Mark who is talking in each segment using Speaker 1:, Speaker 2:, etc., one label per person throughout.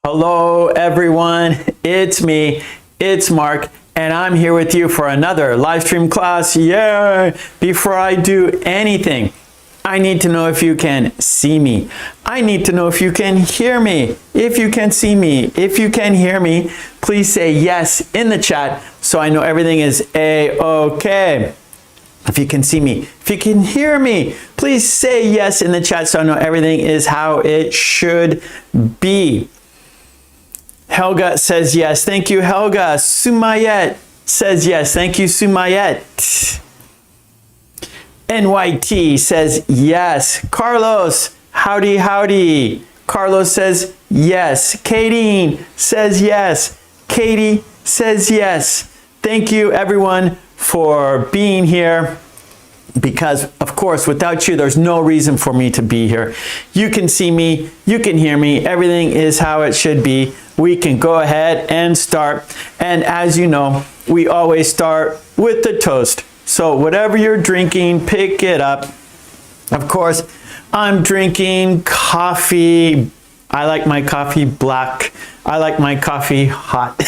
Speaker 1: Hello everyone, it's me, it's Mark, and I'm here with you for another live stream class. Yay! Before I do anything, I need to know if you can see me. I need to know if you can hear me. If you can see me, if you can hear me, please say yes in the chat so I know everything is A-okay. If you can see me, if you can hear me, please say yes in the chat so I know everything is how it should be. Helga says yes. Thank you, Helga. Sumayet says yes. Thank you, Sumayet. NYT says yes. Carlos, howdy, howdy. Carlos says yes. Katie says yes. Katie says yes. Thank you, everyone, for being here. Because, of course, without you, there's no reason for me to be here. You can see me, you can hear me, everything is how it should be. We can go ahead and start. And as you know, we always start with the toast. So whatever you're drinking, pick it up. Of course, I'm drinking coffee. I like my coffee black. I like my coffee hot.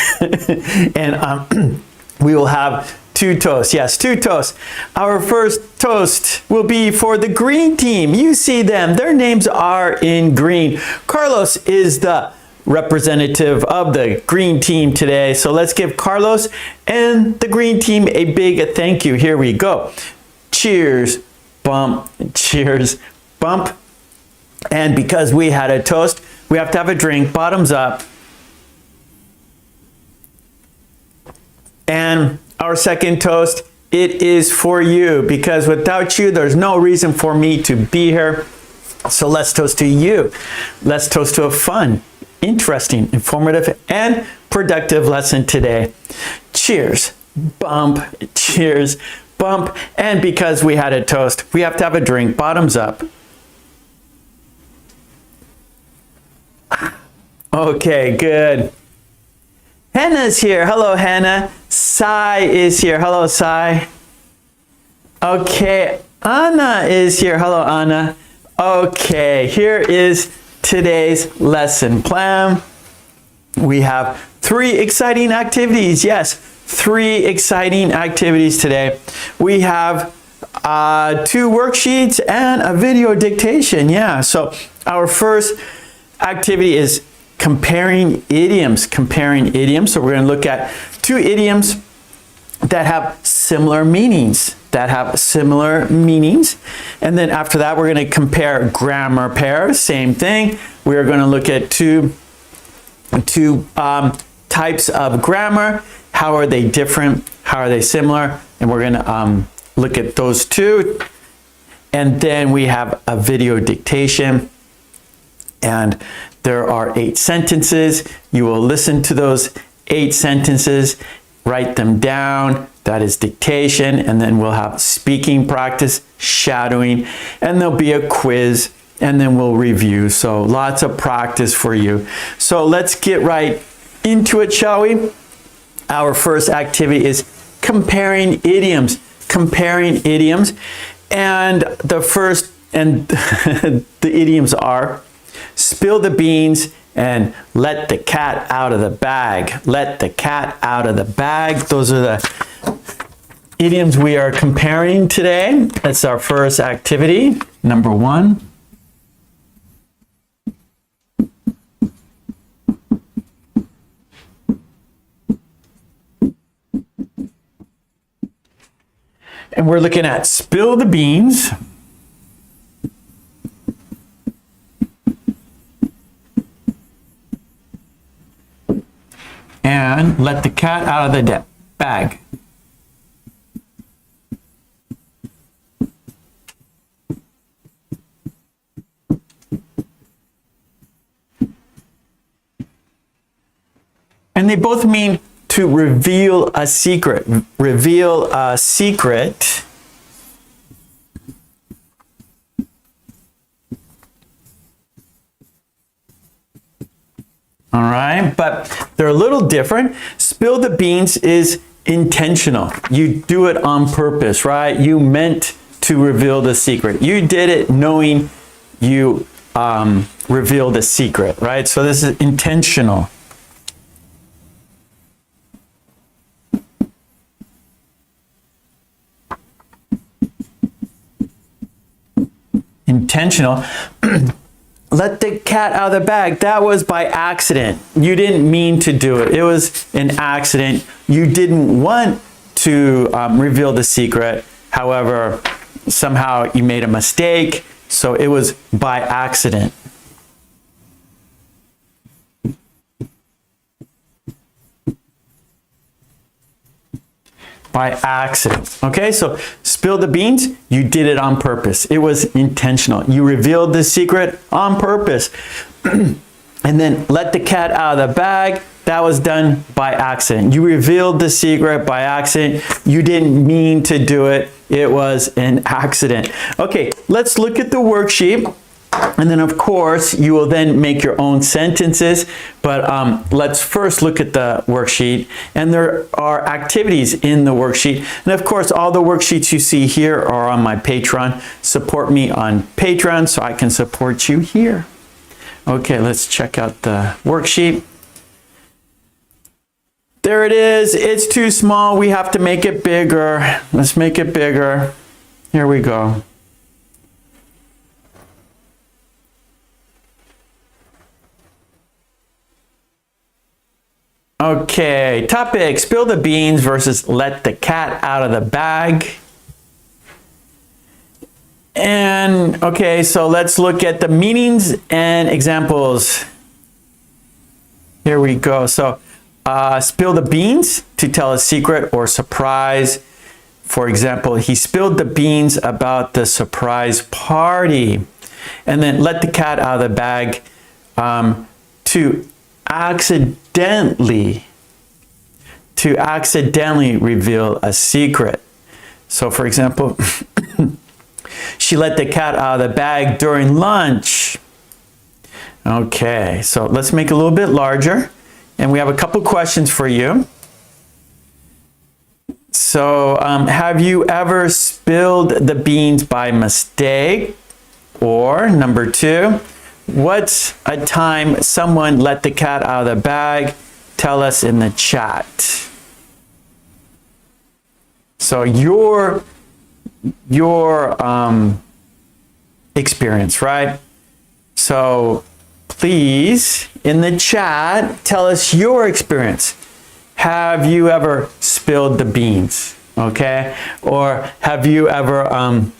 Speaker 1: And we will have two toasts. Yes, two toasts. Our first toast will be for the green team. You see them. Their names are in green. Carlos is the representative of the green team today. So let's give Carlos and the green team a big thank you. Here we go. Cheers, bump, cheers, bump. And because we had a toast, we have to have a drink, bottoms up. And our second toast, it is for you, because without you, there's no reason for me to be here. So let's toast to you. Let's toast to a fun, interesting, informative, and productive lesson today. Cheers, bump, cheers, bump. And because we had a toast, we have to have a drink, bottoms up. Okay, good. Hannah's here. Hello, Hannah. Sai is here. Hello, Sai. Okay, Anna is here. Hello, Anna. Okay, here is today's lesson plan. We have 3 exciting activities. Yes, 3 exciting activities today. We have 2 worksheets and a video dictation. Yeah, so our first activity is comparing idioms. Comparing idioms. So we're going to look at 2 idioms that have similar meanings. And then after that, we're going to compare grammar pairs. Same thing. We are going to look at two types of grammar. How are they different? How are they similar? And we're going to look at those 2. And then we have a video dictation. And there are 8 sentences. You will listen to those 8 sentences, write them down. That is dictation. And then we'll have speaking practice, shadowing, and there'll be a quiz, and then we'll review. So lots of practice for you. So let's get right into it, shall we? Our first activity is comparing idioms. Comparing idioms. And the first, and the idioms are: spill the beans and let the cat out of the bag. Let the cat out of the bag. Those are the idioms we are comparing today. That's our first activity, number 1. And we're looking at spill the beans. And let the cat out of the bag. And they both mean to reveal a secret. Reveal a secret. All right, but they're a little different. Spill the beans is intentional. You do it on purpose, right? You meant to reveal the secret. You did it knowing you revealed a secret, right? So this is intentional. Intentional. Let the cat out of the bag. That was by accident. You didn't mean to do it. It was an accident. You didn't want to reveal the secret. However, somehow you made a mistake. So it was by accident. By accident. Okay, so spill the beans, you did it on purpose. It was intentional. You revealed the secret on purpose. And then let the cat out of the bag, that was done by accident. You revealed the secret by accident. You didn't mean to do it. It was an accident. Okay, let's look at the worksheet. And then, of course, you will then make your own sentences. But let's first look at the worksheet. And there are activities in the worksheet. And, of course, all the worksheets you see here are on my Patreon. Support me on Patreon so I can support you here. Okay, let's check out the worksheet. There it is. It's too small. We have to make it bigger. Let's make it bigger. Here we go. Okay, topic, spill the beans versus let the cat out of the bag. And okay, so let's look at the meanings and examples. Here we go. So spill the beans, to tell a secret or surprise. For example, he spilled the beans about the surprise party. And then let the cat out of the bag, to accidentally reveal a secret. So for example, she let the cat out of the bag during lunch. Okay, so let's make it a little bit larger. And we have a couple questions for you. So have you ever spilled the beans by mistake? Or number two, what's a time someone let the cat out of the bag? Tell us in the chat. So your experience, right? So please, in the chat, tell us your experience. Have you ever spilled the beans? Okay? Or have you ever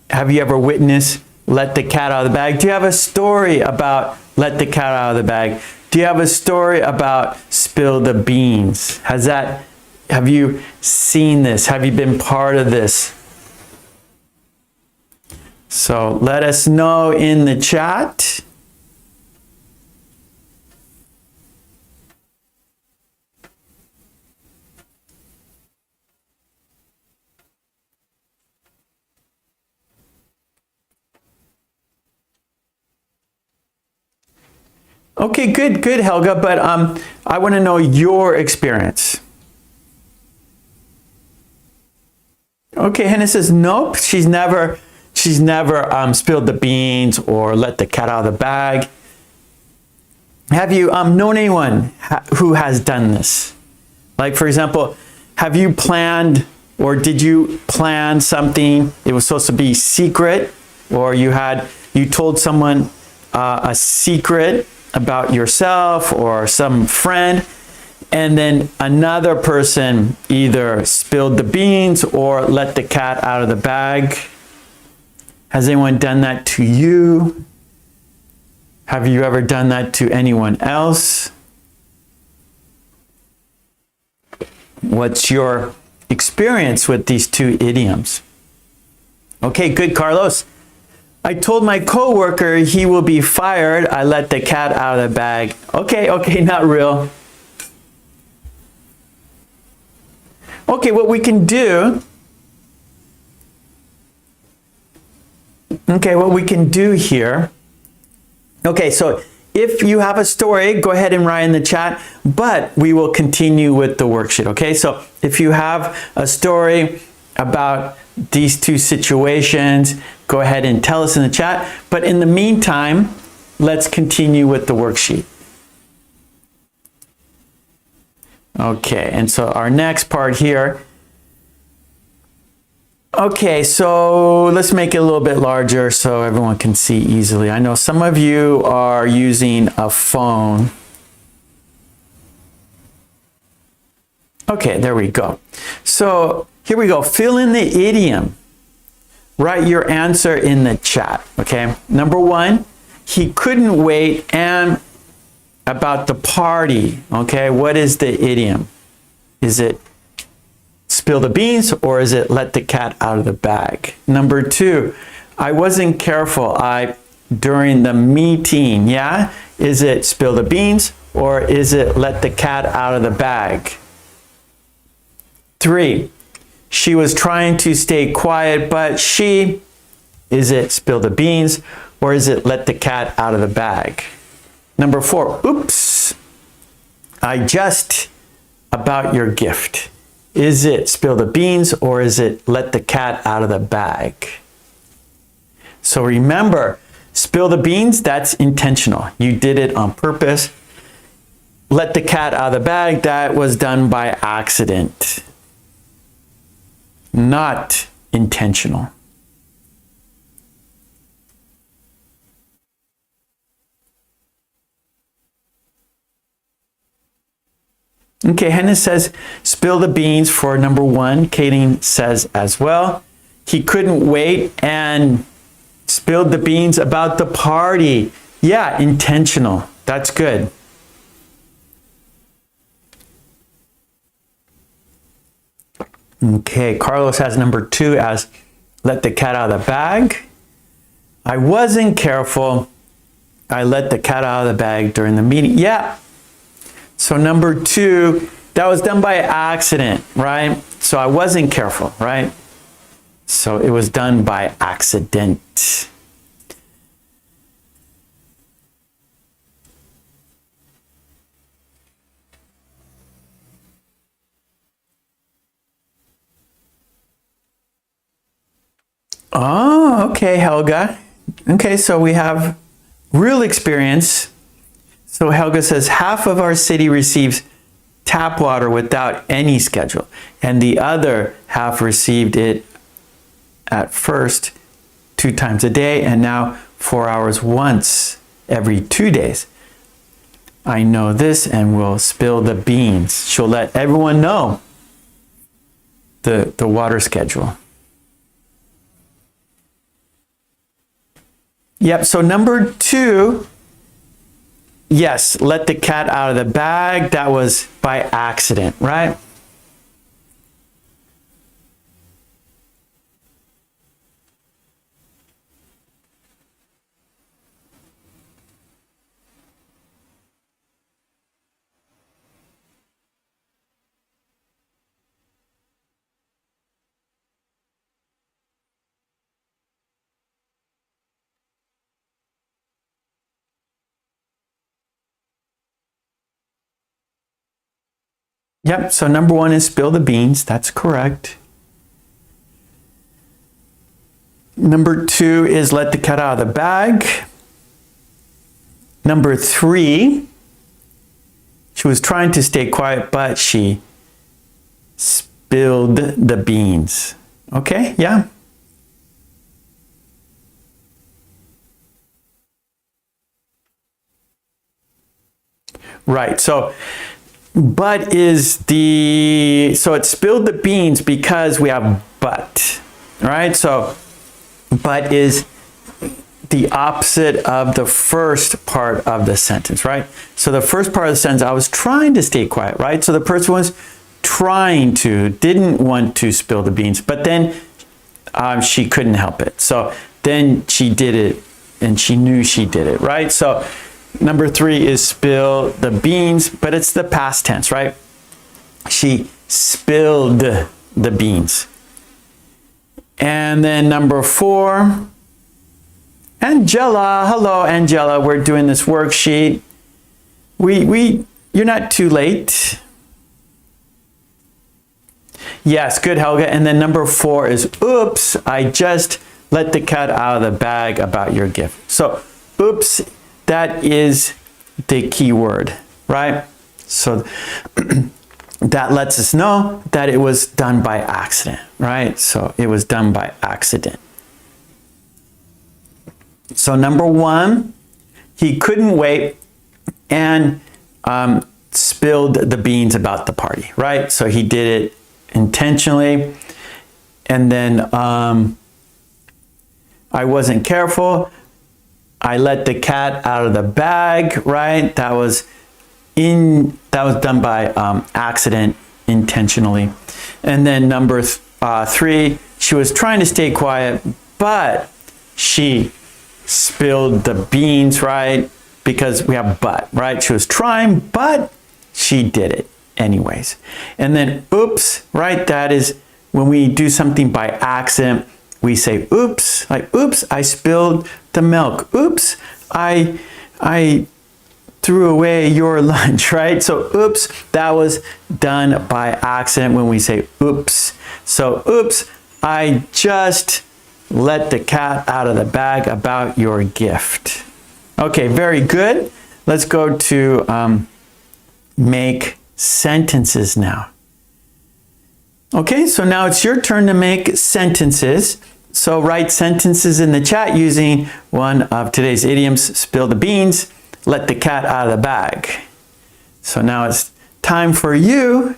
Speaker 1: witnessed let the cat out of the bag? Do you have a story about let the cat out of the bag? Do you have a story about spill the beans? Have you seen this? Have you been part of this? So let us know in the chat. Okay, good, Helga, but I want to know your experience. Okay, Hannah says, nope, she's never spilled the beans or let the cat out of the bag. Have you known anyone who has done this? Like, for example, have you planned or did you plan something? It was supposed to be secret, or you told someone a secret about yourself or some friend, and then another person either spilled the beans or let the cat out of the bag. Has anyone done that to you? Have you ever done that to anyone else? What's your experience with these two idioms? Okay, good, Carlos. I told my coworker he will be fired. I let the cat out of the bag. Okay, not real. Okay, what we can do here. Okay, so if you have a story, go ahead and write in the chat, but we will continue with the worksheet, okay? So if you have a story about these two situations, go ahead and tell us in the chat. But in the meantime, let's continue with the worksheet. Okay, and so our next part here. Okay, so let's make it a little bit larger so everyone can see easily. I know some of you are using a phone. Okay, there we go. So here we go. Fill in the idiom. Write your answer in the chat. Okay, number one, he couldn't wait, and about the party. Okay, what is the idiom? Is it spill the beans, or is it let the cat out of the bag? Number two, I wasn't careful during the meeting. Yeah, is it spill the beans, or is it let the cat out of the bag? Three, she was trying to stay quiet, but is it spill the beans, or is it let the cat out of the bag? Number four, oops, I just about your gift. Is it spill the beans, or is it let the cat out of the bag? So remember, spill the beans, that's intentional. You did it on purpose. Let the cat out of the bag, that was done by accident. Not intentional. Okay, Henna says, spill the beans for number one. Katie says as well. He couldn't wait and spilled the beans about the party. Yeah, intentional. That's good. Okay, Carlos has number two as let the cat out of the bag. I wasn't careful. I let the cat out of the bag during the meeting. Yeah. So number two, that was done by accident, right? So I wasn't careful, right? So it was done by accident. Oh, okay, Helga. Okay, so we have real experience. So Helga says, half of our city receives tap water without any schedule, and the other half received it at first 2 times a day, and now 4 hours once every 2 days. I know this and will spill the beans. She'll let everyone know the water schedule. Yep, so number two, yes, let the cat out of the bag. That was by accident, right? Yep, so number one is spill the beans. That's correct. Number two is let the cat out of the bag. Number three, she was trying to stay quiet, but she spilled the beans. Okay, yeah. Right, so but is so it spilled the beans because we have but, right? So but is the opposite of the first part of the sentence, right? So the first part of the sentence, I was trying to stay quiet, right? So the person was trying to, didn't want to spill the beans, but then she couldn't help it. So then she did it, and she knew she did it, right? So number three is spill the beans, but it's the past tense, right? She spilled the beans. And then number four, Angela. Hello, Angela. We're doing this worksheet. You're not too late. Yes, good, Helga. And then number four is, oops, I just let the cat out of the bag about your gift. So, oops, that is the key word, right? So that lets us know that it was done by accident, right? So it was done by accident. So number one, he couldn't wait and spilled the beans about the party, right? So he did it intentionally. And then I wasn't careful. I let the cat out of the bag, right? That was done by accident, intentionally. And then number three, she was trying to stay quiet, but she spilled the beans, right? Because we have but, right? She was trying, but she did it anyways. And then oops, right? That is when we do something by accident, we say oops, like oops, I spilled the milk. Oops, I threw away your lunch, right? So oops, that was done by accident when we say oops. So oops, I just let the cat out of the bag about your gift. Okay, very good. Let's go to make sentences now. Okay, so now it's your turn to make sentences. So write sentences in the chat using one of today's idioms, spill the beans, let the cat out of the bag. So now it's time for you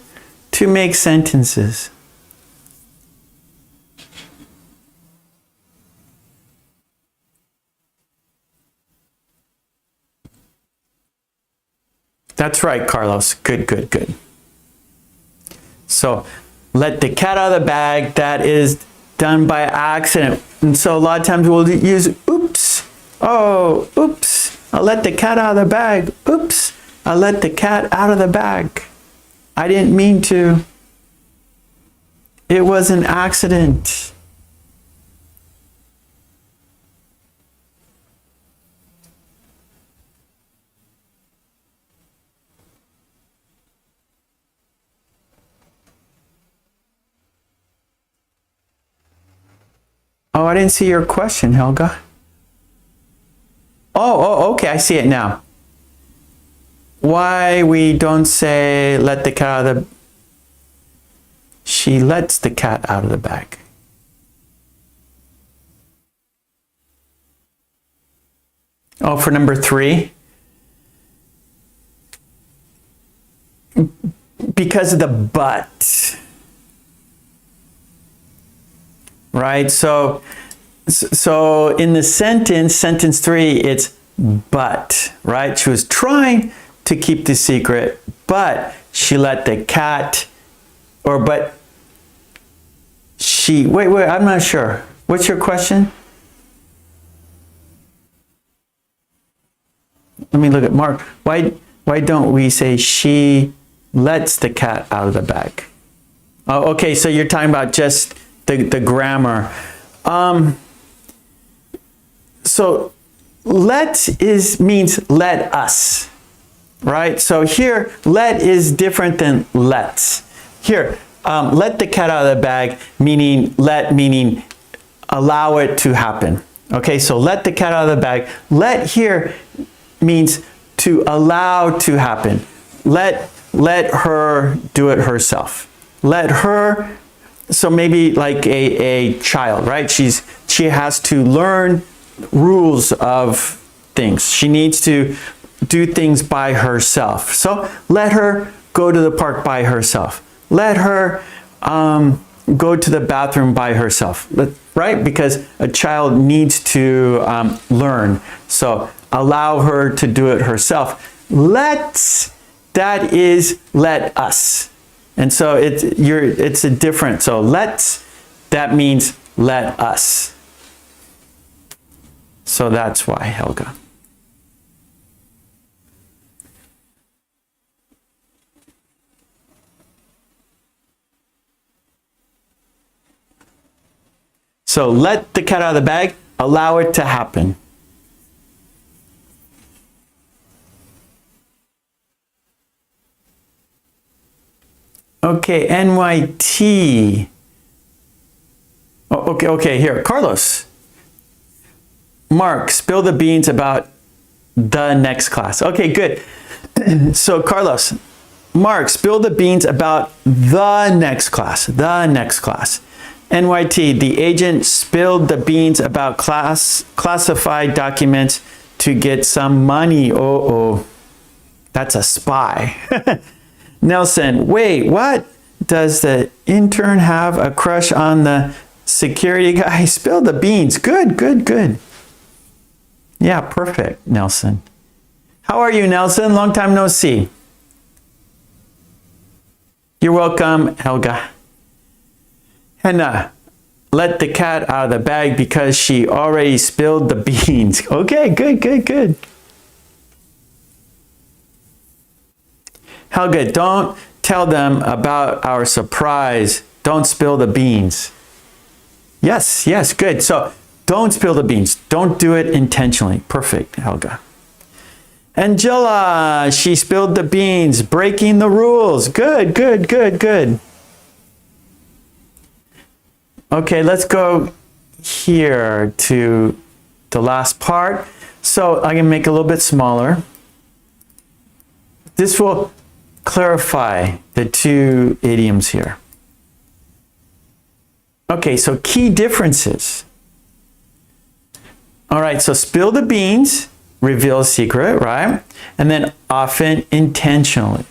Speaker 1: to make sentences. That's right, Carlos. Good, good, good. So let the cat out of the bag, that is done by accident. And so a lot of times we'll use oops. Oh, oops. I'll let the cat out of the bag. Oops. I'll let the cat out of the bag. I didn't mean to. It was an accident. Oh, I didn't see your question, Helga. Oh, okay, I see it now. Why we don't say let the cat out of the... She lets the cat out of the bag. Oh, for number three. Because of the but. Right? So in the sentence three, it's but, right? She was trying to keep the secret, but she let the cat, but she, wait, I'm not sure. What's your question? Let me look at Mark. Why don't we say she lets the cat out of the bag? Oh, okay, so you're talking about just the grammar. So let means let us, right? So here, let is different than let's. Here, let the cat out of the bag, meaning allow it to happen. Okay, so let the cat out of the bag. Let here means to allow to happen. Let her do it herself. Let her. So maybe like a child, right? She has to learn rules of things. She needs to do things by herself. So let her go to the park by herself. Let her go to the bathroom by herself, right? Because a child needs to learn. So allow her to do it herself. That is let us. And so it's a different, so let's, that means let us. So that's why, Helga. So let the cat out of the bag, allow it to happen. Okay, NYT. Oh, okay, here, Carlos. Mark, spill the beans about the next class. Okay, good. So Carlos, Mark, spill the beans about the next class. The next class. NYT, the agent spilled the beans about classified documents to get some money. Oh, that's a spy. Nelson, wait, what? Does the intern have a crush on the security guy? Spill the beans. Good, good, good. Yeah, perfect, Nelson. How are you, Nelson? Long time no see. You're welcome, Helga. Henna, let the cat out of the bag because she already spilled the beans. Okay, good, good, good. Helga, don't tell them about our surprise. Don't spill the beans. Yes, yes, good. So don't spill the beans. Don't do it intentionally. Perfect, Helga. Angela, she spilled the beans, breaking the rules. Good, good, good, good. Okay, let's go here to the last part. So I can make it a little bit smaller. This will clarify the two idioms here. Okay, so key differences. All right, so spill the beans, reveal a secret, right? And then often intentional,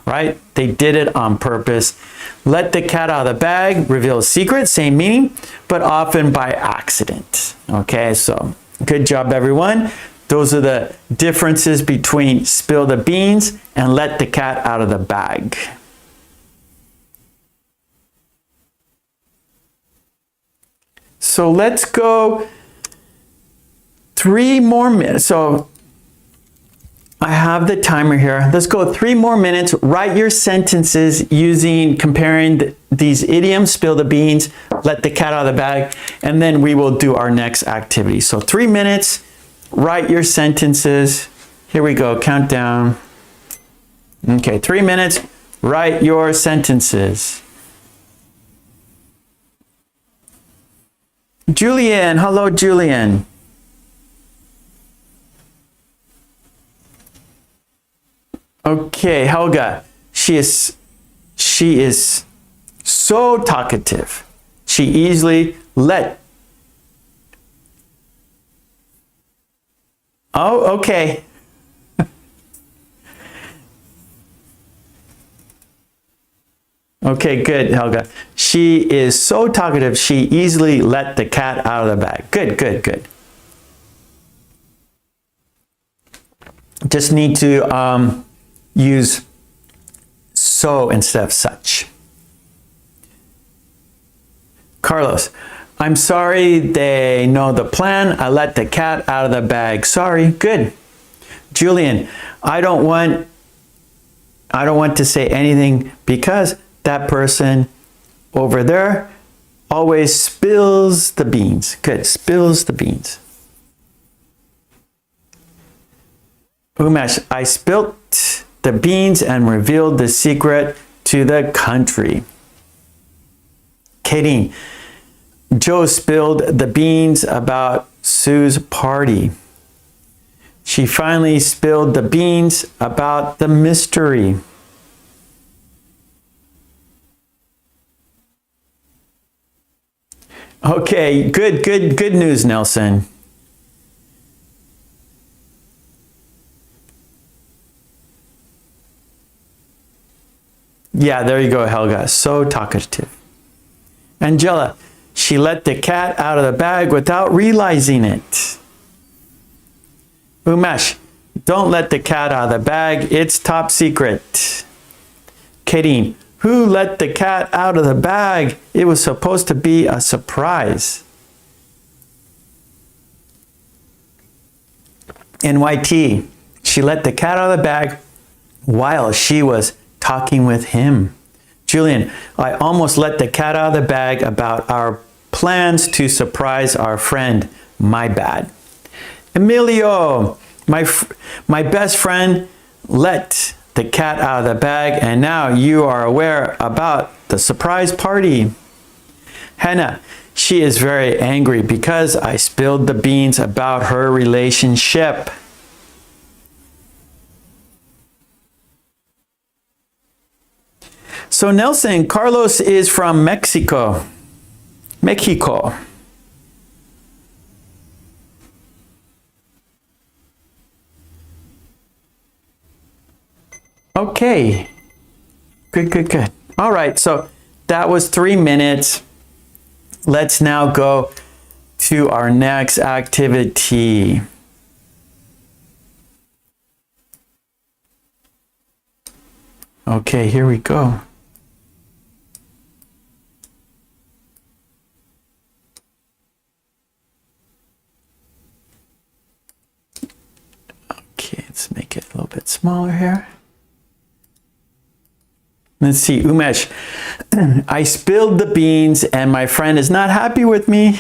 Speaker 1: right? They did it on purpose. Let the cat out of the bag, reveal a secret, same meaning, but often by accident. Okay, so good job, everyone. Those are the differences between spill the beans and let the cat out of the bag. So let's go 3 more minutes. So I have the timer here. Let's go 3 more minutes. Write your sentences comparing these idioms, spill the beans, let the cat out of the bag, and then we will do our next activity. So 3 minutes, write your sentences. Here we go, countdown. Okay, 3 minutes, write your sentences. Julian, hello, Julian. Okay, Helga, she is so talkative. She easily let. Oh, okay. Okay, good, Helga. She is so talkative, she easily let the cat out of the bag. Good, good, good. Just need to use so instead of such. Carlos, I'm sorry they know the plan. I let the cat out of the bag. Sorry. Good. Julian, I don't want to say anything because that person over there always spills the beans. Good. Spills the beans. Umesh, I spilt the beans and revealed the secret to the country. Katie, Joe spilled the beans about Sue's party. She finally spilled the beans about the mystery. Okay, good news, Nelson. Yeah, there you go, Helga. So talkative. Angela, she let the cat out of the bag without realizing it. Umesh, don't let the cat out of the bag. It's top secret. Katie, who let the cat out of the bag? It was supposed to be a surprise. NYT, she let the cat out of the bag while she was talking with him. Julian, I almost let the cat out of the bag about our plans to surprise our friend. My bad. Emilio, my best friend let the cat out of the bag and now you are aware about the surprise party. Hannah, She is very angry because I spilled the beans about her relationship. So Nelson, Carlos is from Mexico. Mexico. Okay. Good, good, good. All right, so that was 3 minutes. Let's now go to our next activity. Okay, here we go. Okay, let's make it a little bit smaller here. Let's see, Umesh. I spilled the beans and my friend is not happy with me.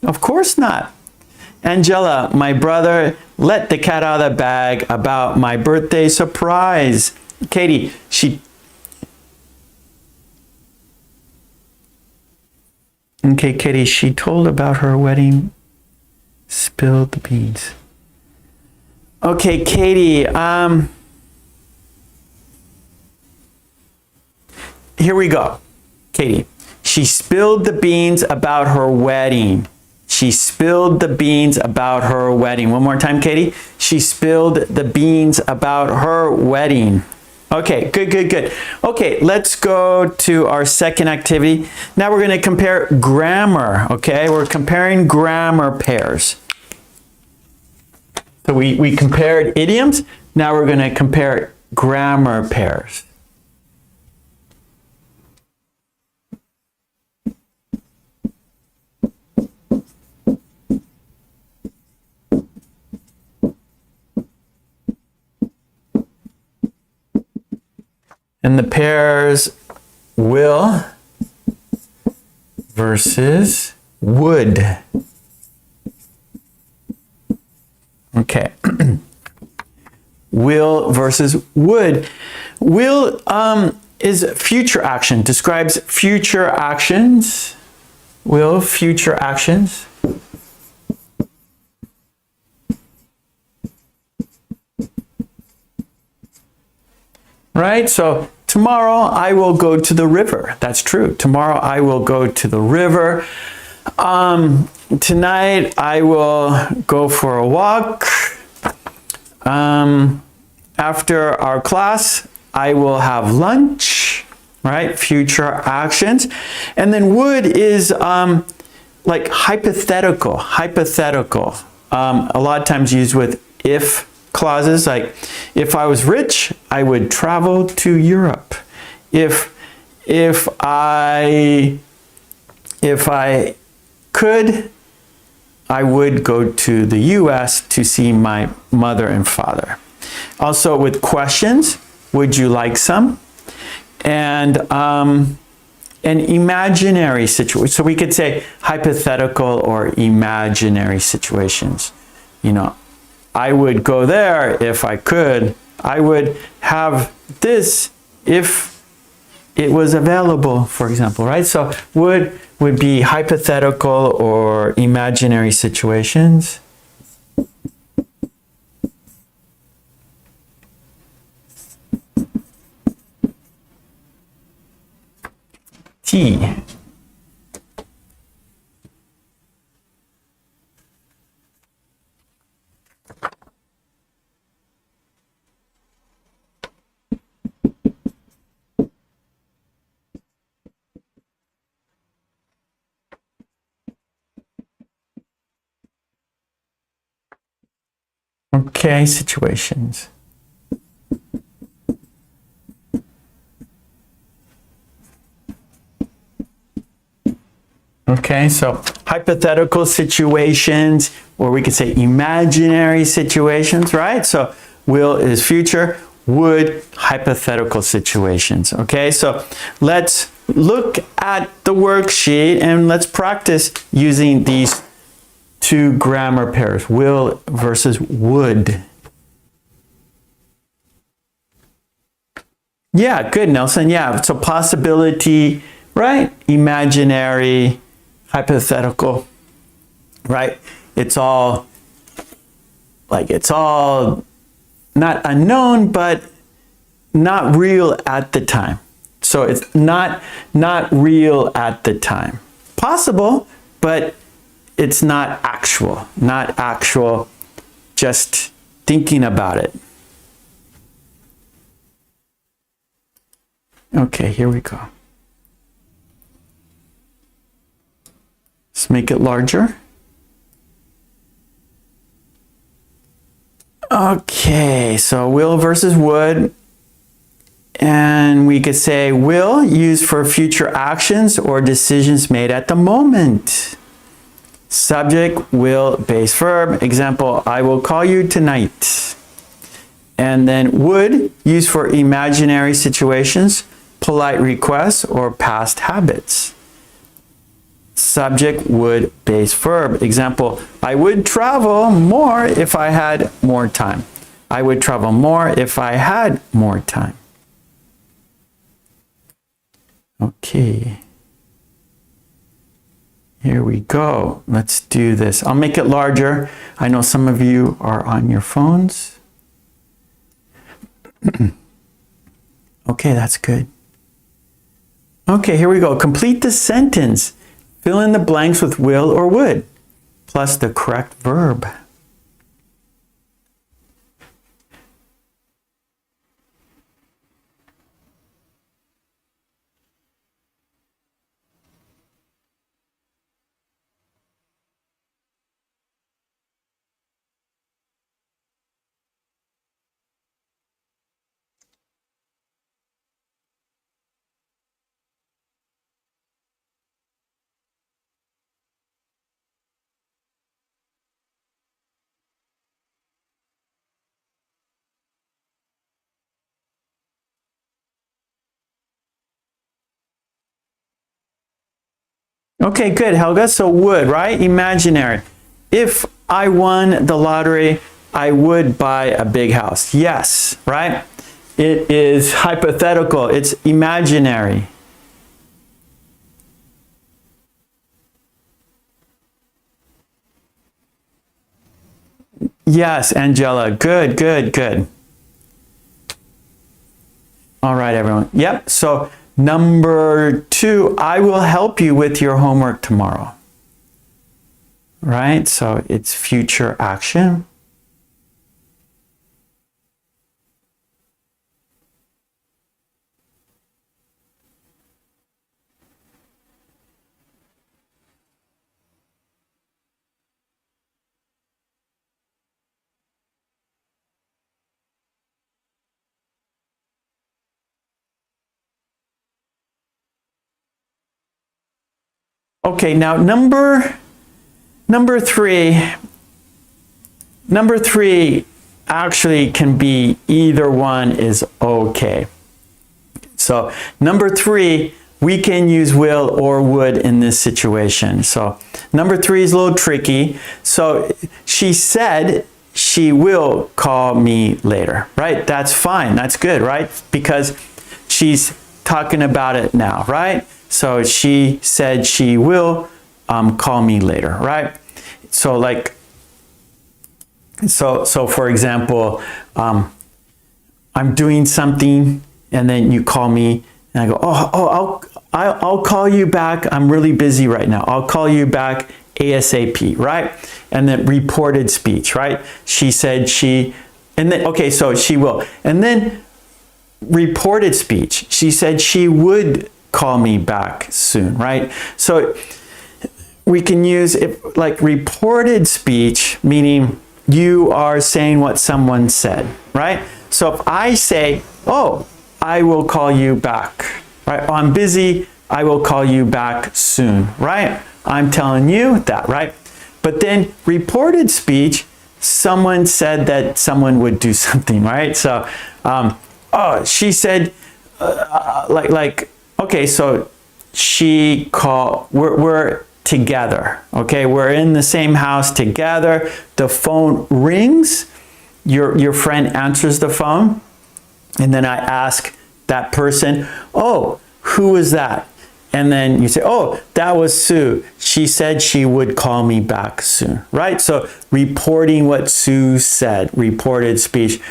Speaker 1: Of course not. Angela, my brother let the cat out of the bag about my birthday surprise. Katie, Katie, she told about her wedding, spilled the beans. Okay, Katie, here we go. Katie, she spilled the beans about her wedding. She spilled the beans about her wedding. One more time, Katie. She spilled the beans about her wedding. Okay, good, good, good. Okay, let's go to our second activity. Now we're going to compare grammar, okay? We're comparing grammar pairs. So we compared idioms. Now we're going to compare grammar pairs. And the pairs will versus would. Okay. Will versus would. Will is future action, describes future actions. Will, future actions. Right? So tomorrow I will go to the river. That's true. Tomorrow I will go to the river. Tonight I will go for a walk. After our class, I will have lunch. Right? Future actions. And then would is like hypothetical. Hypothetical. A lot of times used with if clauses, like if I was rich, I would travel to Europe. If I could, I would go to the US to see my mother and father. Also with questions, would you like some? And an imaginary situation. So we could say hypothetical or imaginary situations. You know, I would go there if I could. I would have this if it was available, for example, right? So would be hypothetical or imaginary situations. T. Okay, situations. Okay, so hypothetical situations, or we could say imaginary situations, right? So will is future, would hypothetical situations. Okay, so let's look at the worksheet and let's practice using these two grammar pairs, will versus would. Yeah, good, Nelson. Yeah, so possibility, right? Imaginary, hypothetical, right? It's all not unknown, but not real at the time. So it's not real at the time. Possible, but it's not actual, just thinking about it. Okay, here we go. Let's make it larger. Okay, so will versus would. And we could say will used for future actions or decisions made at the moment. Subject, will, base verb. Example, I will call you tonight. And then would used for imaginary situations, polite requests, or past habits. Subject, would, base verb. Example, I would travel more if I had more time. I would travel more if I had more time. Okay. Here we go. Let's do this. I'll make it larger. I know some of you are on your phones. Okay, that's good. Okay, here we go. Complete the sentence. Fill in the blanks with will or would, plus the correct verb. Okay, good, Helga. So would, right? Imaginary. If I won the lottery, I would buy a big house. Yes, right? It is hypothetical. It's imaginary. Yes, Angela. Good, good, good. All right, everyone. Yep. So number 2, I will help you with your homework tomorrow. Right? So it's future action. Okay, now number 3 actually can be either one is okay. So number 3, we can use will or would in this situation. So number 3 is a little tricky. So she said she will call me later, right? That's fine, that's good, right? Because she's talking about it now, right? So she said she will call me later, right? So like, so for example, I'm doing something and then you call me and I go, I'll call you back. I'm really busy right now. I'll call you back ASAP, right? And then reported speech, right? She said she, and then, okay, so she will. And then reported speech, she said she would call me back soon, right? So we can use it like reported speech, meaning you are saying what someone said, right? So if I say, oh, I will call you back, right? Oh, I'm busy, I will call you back soon, right? I'm telling you that, right? But then reported speech, someone said that someone would do something, right? So, oh, she said, okay, so she called, we're together, okay? We're in the same house together. The phone rings, your friend answers the phone, and then I ask that person, oh, who is that? and then you say, oh, that was Sue. She said she would call me back soon, right? So reporting what Sue said, reported speech,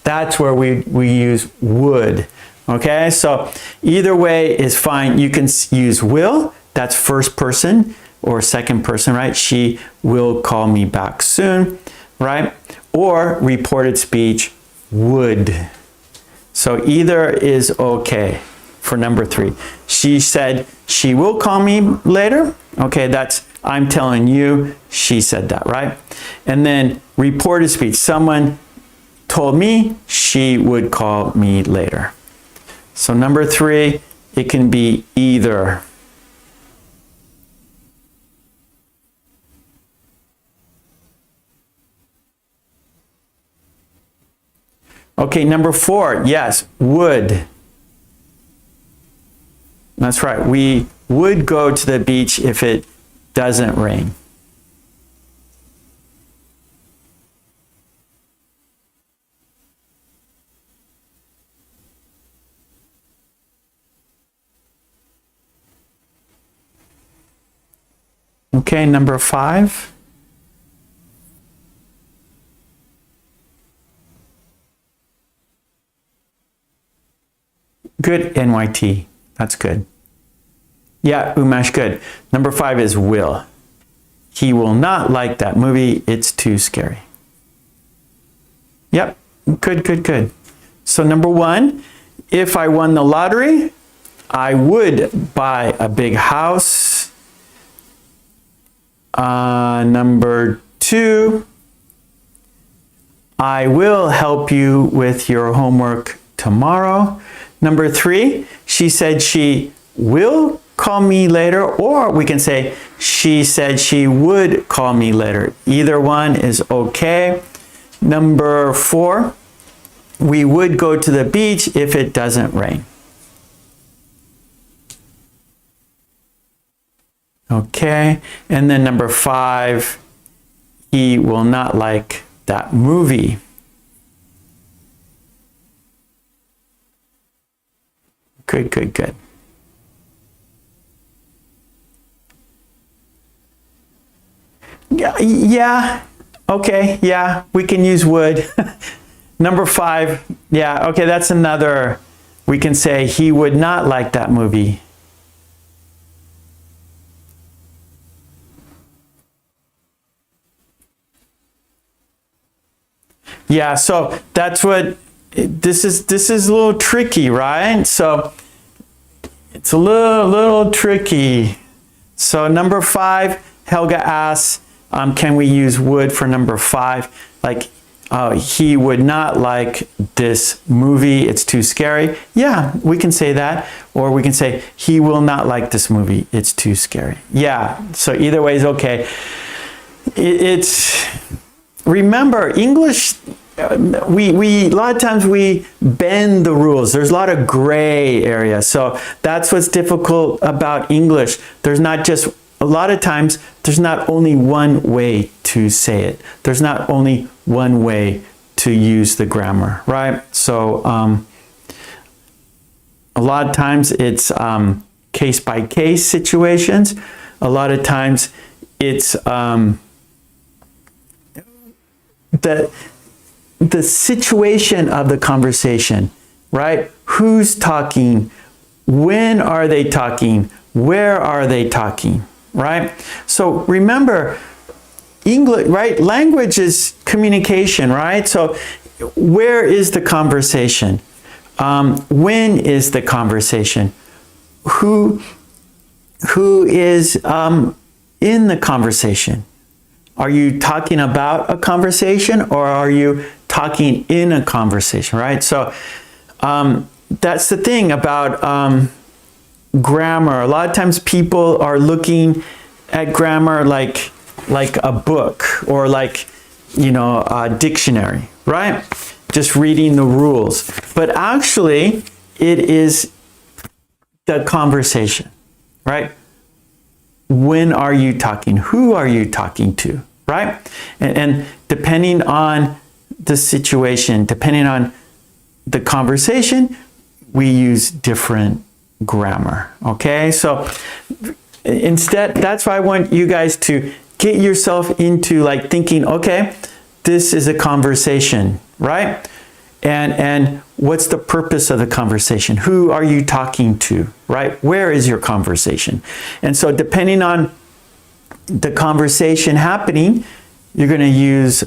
Speaker 1: that's where we use would, okay? So either way is fine. You can use will, that's first person or second person, right? She will call me back soon, right? Or reported speech, would. So either is okay for number 3. She said she will call me later. Okay, that's, I'm telling you, she said that, right? And then reported speech, someone told me she would call me later. So number 3, it can be either. Okay, number 4, yes, would. That's right, we would go to the beach if it doesn't rain. Okay, number 5. Good, NYT. That's good. Yeah, Umesh, good. Number 5 is will. He will not like that movie. It's too scary. Yep, good, good, good. So number 1, if I won the lottery, I would buy a big house. Number 2, I will help you with your homework tomorrow. Number 3, she said she will call me later, or we can say she said she would call me later. Either one is okay. Number 4, we would go to the beach if it doesn't rain. Okay, and then number 5, he will not like that movie. Good, good, good. Yeah, okay, yeah, we can use would. Number 5, yeah, okay, that's another, we can say he would not like that movie. Yeah, so that's what, this is a little tricky, right? So it's a little tricky. So number 5, Helga asks, can we use would for number 5? Like, he would not like this movie, it's too scary. Yeah, we can say that. Or we can say, he will not like this movie, it's too scary. Yeah, so either way is okay. It's, remember, English, we a lot of times we bend the rules. There's a lot of gray area. So that's what's difficult about English. There's not just, a lot of times, there's not only one way to say it. There's not only one way to use the grammar, right? So a lot of times it's case-by-case situations. A lot of times it's the situation of the conversation, right? Who's talking? When are they talking? Where are they talking? Right? So remember, English, right? Language is communication, right? So where is the conversation? When is the conversation? Who is in the conversation? Are you talking about a conversation or are you talking in a conversation, right? So that's the thing about grammar. A lot of times people are looking at grammar like a book or like, you know, a dictionary, right? Just reading the rules. But actually, it is the conversation, right? When are you talking? Who are you talking to, right? And depending on the situation, depending on the conversation, we use different grammar. Okay, so instead, that's why I want you guys to get yourself into like thinking, okay, this is a conversation, right? And what's the purpose of the conversation? Who are you talking to, right? Where is your conversation? And so depending on the conversation happening, you're going to use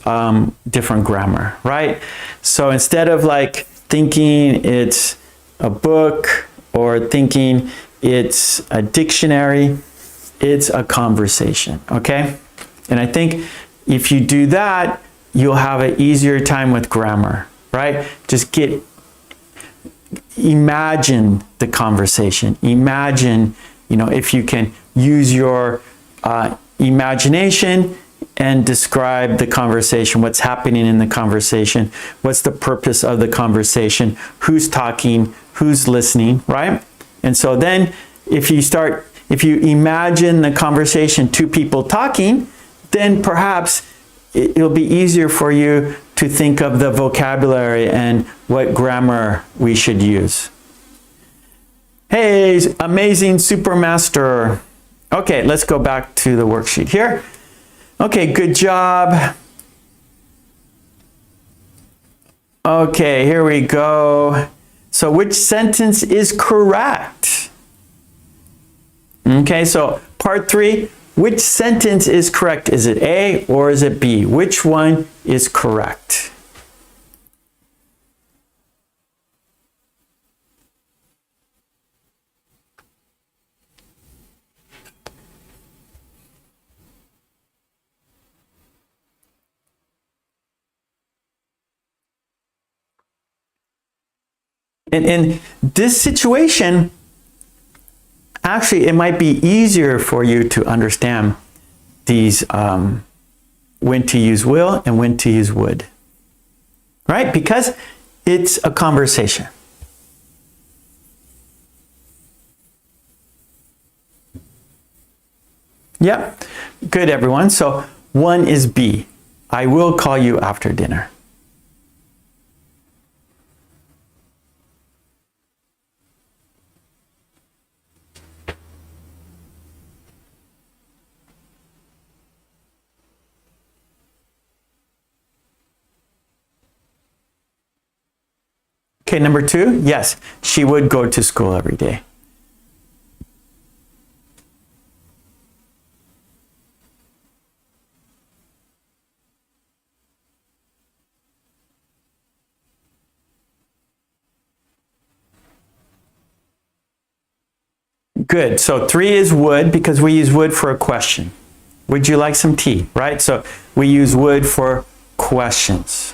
Speaker 1: different grammar, right? So instead of like thinking it's a book or thinking it's a dictionary, it's a conversation, okay? And I think if you do that, you'll have an easier time with grammar, right? Just imagine the conversation. Imagine, if you can use your imagination and describe the conversation, what's happening in the conversation, what's the purpose of the conversation, who's talking, who's listening, right? And so then if you imagine the conversation, two people talking, then perhaps it'll be easier for you to think of the vocabulary and what grammar we should use. Hey, amazing Supermaster. Okay, let's go back to the worksheet here. Okay, good job. Okay, here we go. So which sentence is correct? Okay, so part 3, which sentence is correct? Is it A or is it B? Which one is correct? In this situation, actually, it might be easier for you to understand these, when to use will and when to use would, right? Because it's a conversation. Yep, good everyone. So 1 is B. I will call you after dinner. Okay, number 2, yes, she would go to school every day. Good, so 3 is would because we use would for a question. Would you like some tea, right? So we use would for questions.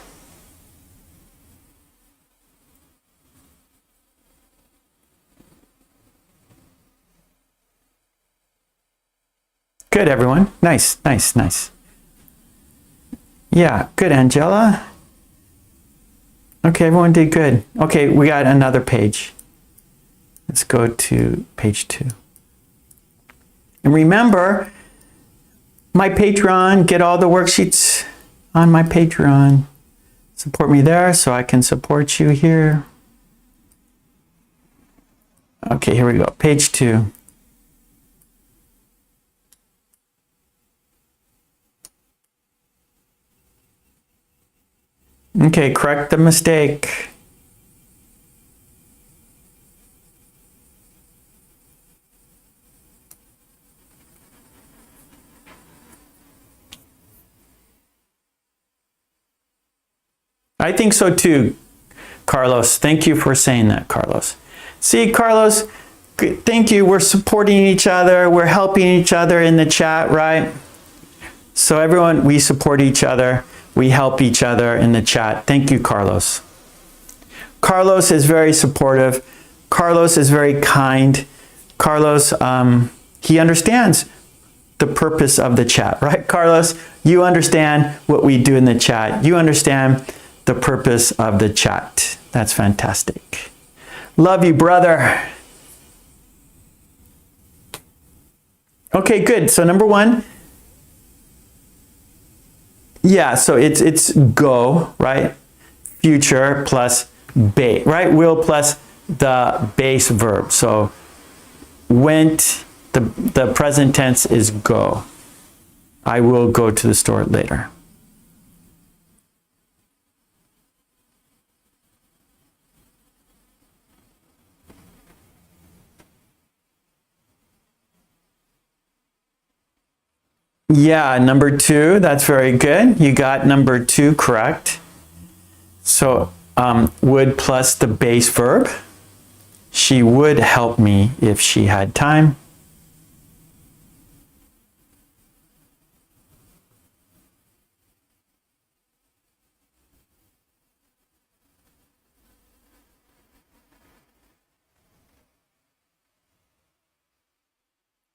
Speaker 1: Good, everyone. Nice, nice, nice. Yeah, good, Angela. Okay, everyone did good. Okay, we got another page. Let's go to page 2. And remember, my Patreon, get all the worksheets on my Patreon. Support me there so I can support you here. Okay, here we go. Page 2. Okay, correct the mistake. I think so too, Carlos. Thank you for saying that, Carlos. See, Carlos, thank you. We're supporting each other. We're helping each other in the chat, right? So everyone, we support each other. We help each other in the chat. Thank you, Carlos. Carlos is very supportive. Carlos is very kind. Carlos, he understands the purpose of the chat, right? Carlos, you understand what we do in the chat. You understand the purpose of the chat. That's fantastic. Love you, brother. Okay, good. So number 1, yeah, so it's go, right? Future plus base, right? Will plus the base verb. So went, the present tense is go. I will go to the store later. Yeah, number 2, that's very good. You got number 2 correct. So would plus the base verb. She would help me if she had time.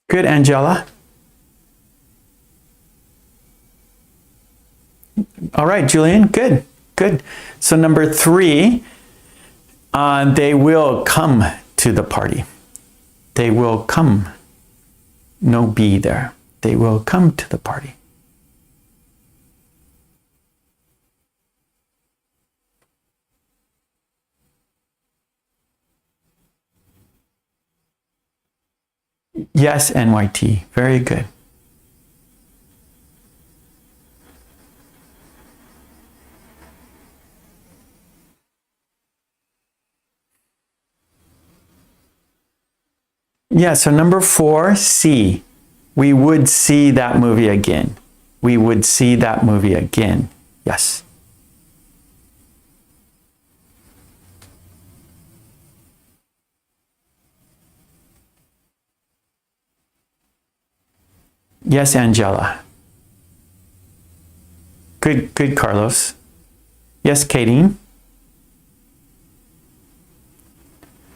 Speaker 1: Good, Angela. All right, Julian, good, good. So number 3, they will come to the party. They will come. No be there. They will come to the party. Yes, NYT. Very good. Yeah, so number 4, see. We would see that movie again. We would see that movie again. Yes. Yes, Angela. Good, good, Carlos. Yes, Katie.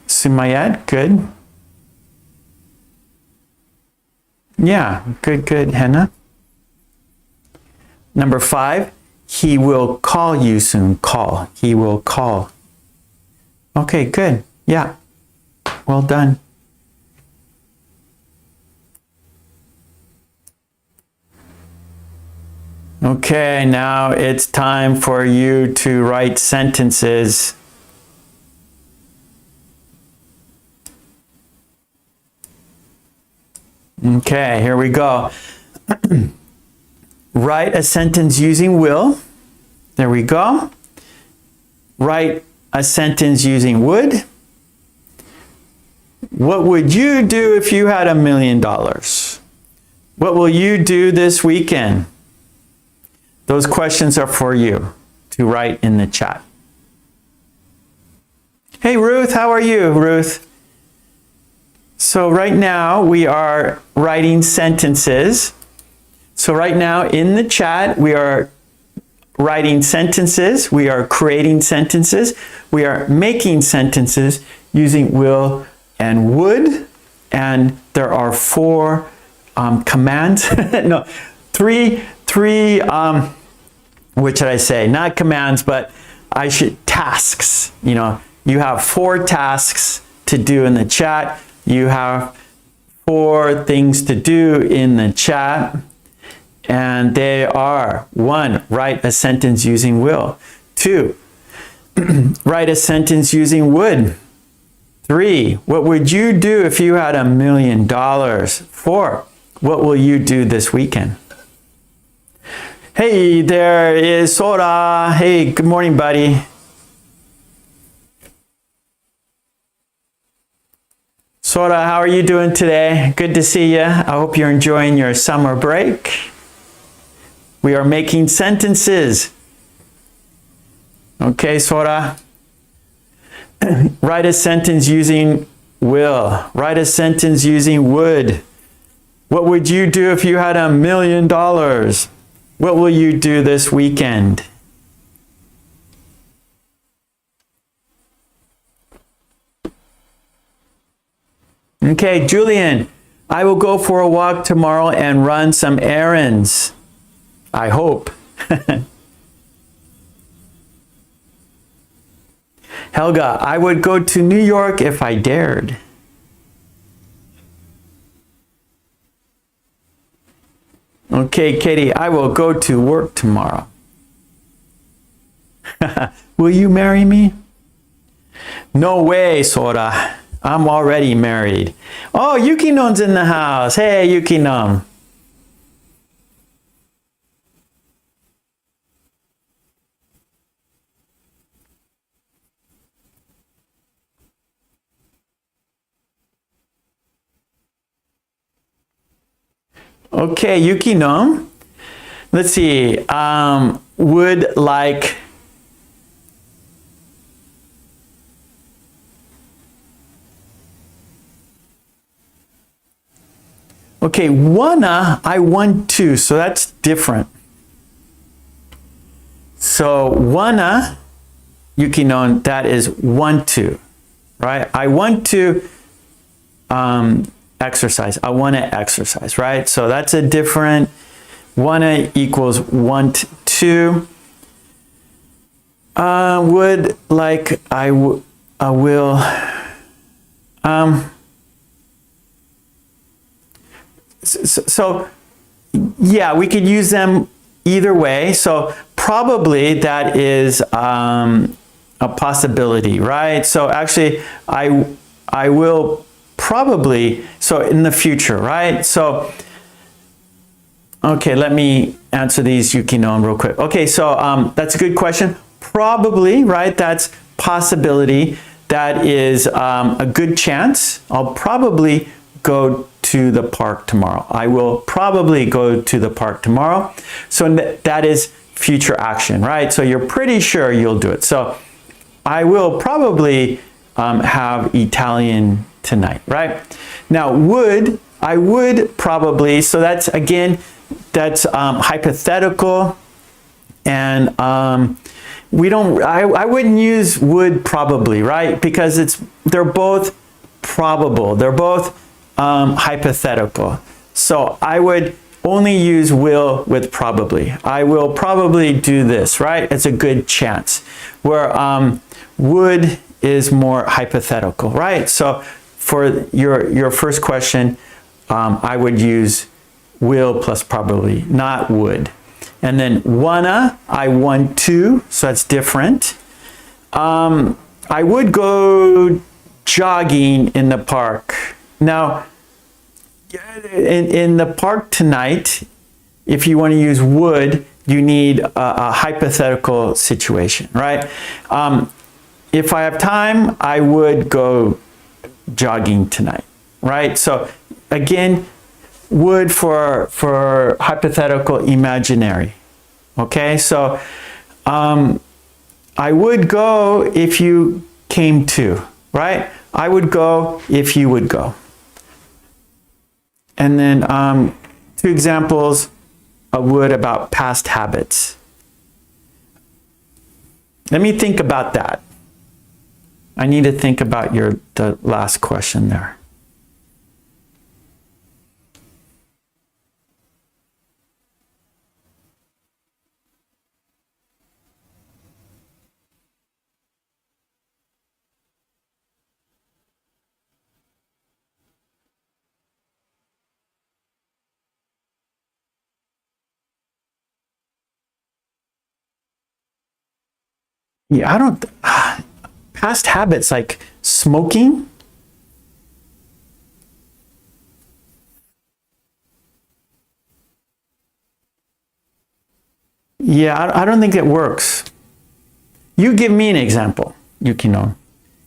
Speaker 1: Sumayed, good. Yeah, good, good, Henna. Number 5, he will call you soon. Call. He will call. Okay, good. Yeah. Well done. Okay, now it's time for you to write sentences. Okay, here we go. Write a sentence using will. There we go. Write a sentence using would. What would you do if you had $1 million? What will you do this weekend? Those questions are for you to write in the chat. Hey Ruth, how are you, Ruth? So right now we are writing sentences. So right now in the chat we are writing sentences, we are creating sentences, we are making sentences using will and would, and there are 4 commands. No, three what should I say? Not commands, but tasks. You know, you have 4 tasks to do in the chat. You have 4 things to do in the chat. And they are: 1, write a sentence using will. 2, write a sentence using would. 3, what would you do if you had $1 million? 4, what will you do this weekend? Hey, there is Sora. Hey, good morning, buddy. Sora, how are you doing today? Good to see you. I hope you're enjoying your summer break. We are making sentences. Okay, Sora. Write a sentence using will. Write a sentence using would. What would you do if you had $1 million? What will you do this weekend? Okay, Julian, I will go for a walk tomorrow and run some errands. I hope. Helga, I would go to New York if I dared. Okay, Katie, I will go to work tomorrow. Will you marry me? No way, Sora. I'm already married. Oh, Yukinon's in the house. Hey, Yukinon. Okay, Yukinon. Let's see. Would like. Okay, wanna, I want to, so that's different. So wanna, Yukinon, that is want to, right? I want to exercise. I want to exercise, right? So that's a different, wanna equals want to. Would, like, I will. So yeah, we could use them either way. So probably that is a possibility, right? So actually, I will probably, so in the future, right? So, okay, let me answer these, Yukinon, real quick. Okay, so that's a good question. Probably, right? That's possibility. That is a good chance. I'll probably go to the park tomorrow. I will probably go to the park tomorrow. So that is future action, right? So you're pretty sure you'll do it. So I will probably have Italian tonight, right? Now, I would probably, so that's, again, that's hypothetical, and we don't, I wouldn't use would probably, right? Because they're both probable. They're both hypothetical. So I would only use will with probably. I will probably do this, right? It's a good chance. Where would is more hypothetical, right? So for your first question, I would use will plus probably, not would. And then wanna, I want to, so that's different. I would go jogging in the park. Now, in the park tonight, if you want to use would, you need a hypothetical situation, right? If I have time, I would go jogging tonight, right? So again, would for hypothetical imaginary, okay? So I would go if you came to, right? I would go if you would go. And then two examples of would about past habits. Let me think about that. I need to think about the last question there. Yeah, I don't, past habits like smoking. Yeah, I don't think it works. You give me an example, Yukino.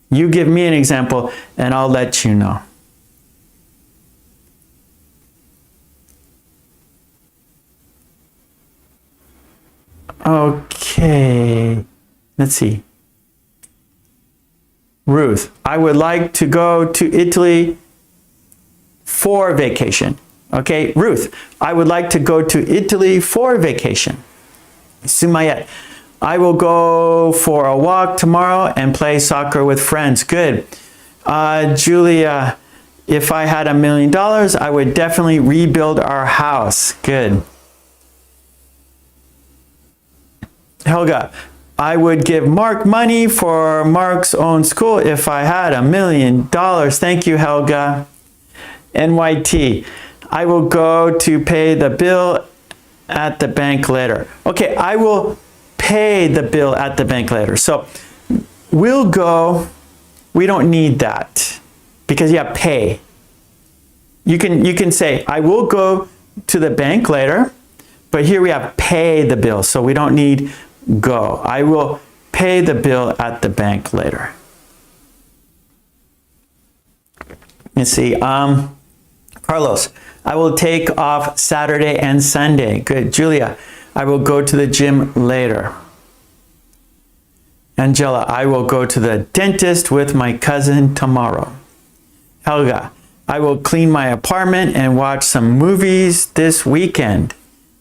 Speaker 1: You give me an example and I'll let you know. Okay, let's see. Ruth, I would like to go to Italy for vacation. Okay, Ruth, I would like to go to Italy for vacation. Sumayet, I will go for a walk tomorrow and play soccer with friends. Good. Julia, if I had $1 million, I would definitely rebuild our house. Good. Helga, I would give Mark money for Mark's own school if I had $1 million. Thank you, Helga. NYT, I will go to pay the bill at the bank later. Okay, I will pay the bill at the bank later. So we'll go, we don't need that. because you have pay. You can say, I will go to the bank later, but here we have pay the bill, so we don't need go. I will pay the bill at the bank later. Let's see, Carlos, I will take off Saturday and Sunday. Good. Julia, I will go to the gym later. Angela, I will go to the dentist with my cousin tomorrow. Helga, I will clean my apartment and watch some movies this weekend.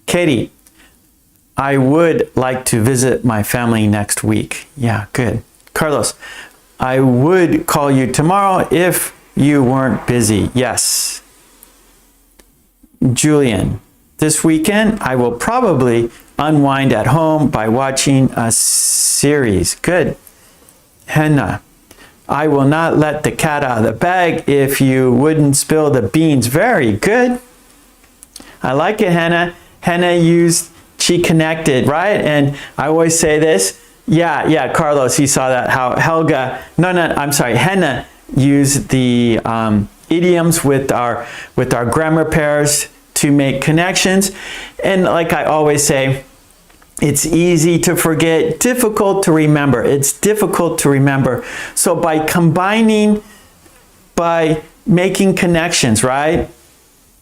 Speaker 1: Katie, I would like to visit my family next week. Yeah, good. Carlos, I would call you tomorrow if you weren't busy. Yes. Julian, this weekend I will probably unwind at home by watching a series. Good. Henna, I will not let the cat out of the bag if you wouldn't spill the beans. Very good. I like it, Henna. Henna used she connected, right? And I always say this. Yeah, Carlos, he saw that. How Helga, I'm sorry, Henna used the idioms with our grammar pairs to make connections. And like I always say, it's easy to forget, difficult to remember. It's difficult to remember. So by combining, by making connections, right?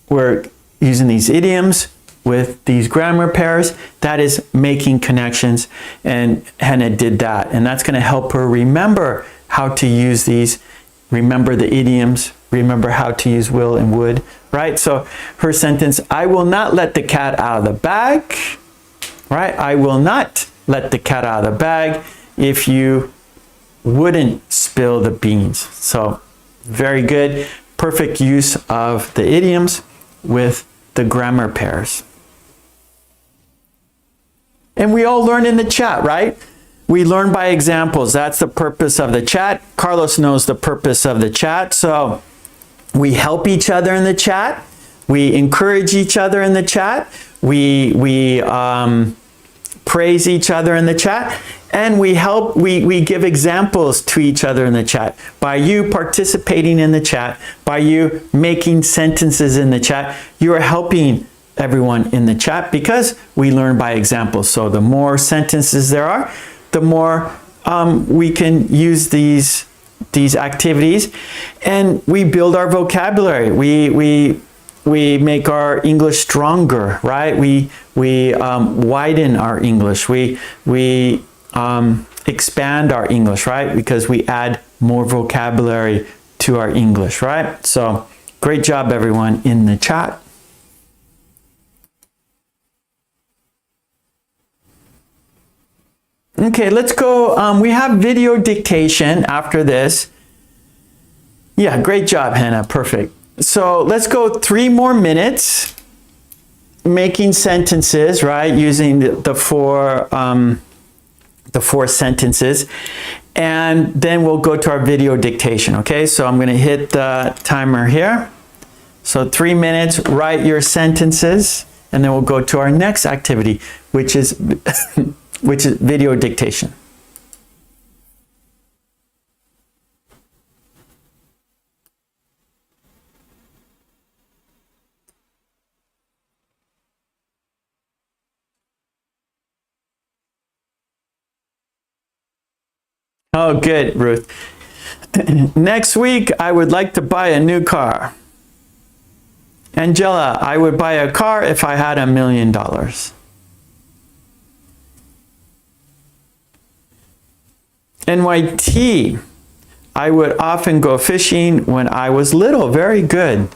Speaker 1: We're using these idioms with these grammar pairs. That is making connections. And Hannah did that. And that's going to help her remember how to use these, remember the idioms, remember how to use will and would, right? So her sentence, I will not let the cat out of the bag, right? I will not let the cat out of the bag if you wouldn't spill the beans. So very good. Perfect use of the idioms with the grammar pairs. And we all learn in the chat, right? We learn by examples. That's the purpose of the chat. Carlos knows the purpose of the chat. So we help each other in the chat. We encourage each other in the chat. We praise each other in the chat. And we give examples to each other in the chat. By you participating in the chat, by you making sentences in the chat, you are helping everyone in the chat because we learn by examples. So the more sentences there are, the more we can use these activities, and we build our vocabulary. We make our English stronger, right? We widen our English. We expand our English, right? Because we add more vocabulary to our English, right? So great job, everyone in the chat. Okay, let's go. We have video dictation after this. Yeah, great job, Hannah. Perfect. So let's go 3 more minutes making sentences, right? Using the four sentences. And then we'll go to our video dictation, okay? So I'm going to hit the timer here. So 3 minutes, write your sentences, and then we'll go to our next activity, which is video dictation. Oh, good, Ruth. Next week, I would like to buy a new car. Angela, I would buy a car if I had $1 million. NYT, I would often go fishing when I was little. Very good.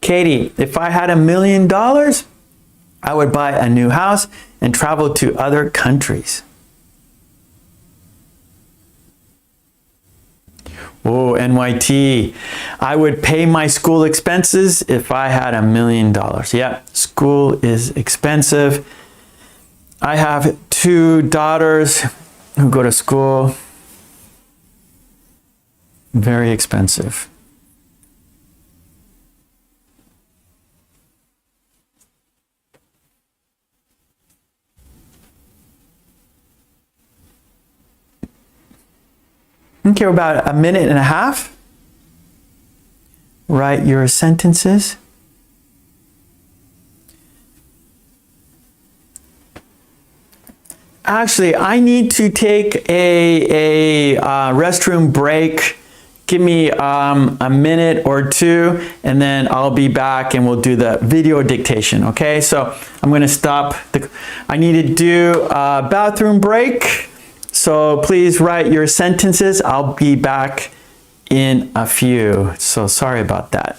Speaker 1: Katie, if I had $1 million, I would buy a new house and travel to other countries. Oh, NYT, I would pay my school expenses if I had $1 million. Yeah, school is expensive. I have 2 daughters who go to school. Very expensive. Okay, about a minute and a half. Write your sentences. Actually, I need to take a restroom break. Give me a minute or two, and then I'll be back and we'll do the video dictation, okay? So I'm gonna stop. I need to do a bathroom break. So please write your sentences. I'll be back in a few. So sorry about that.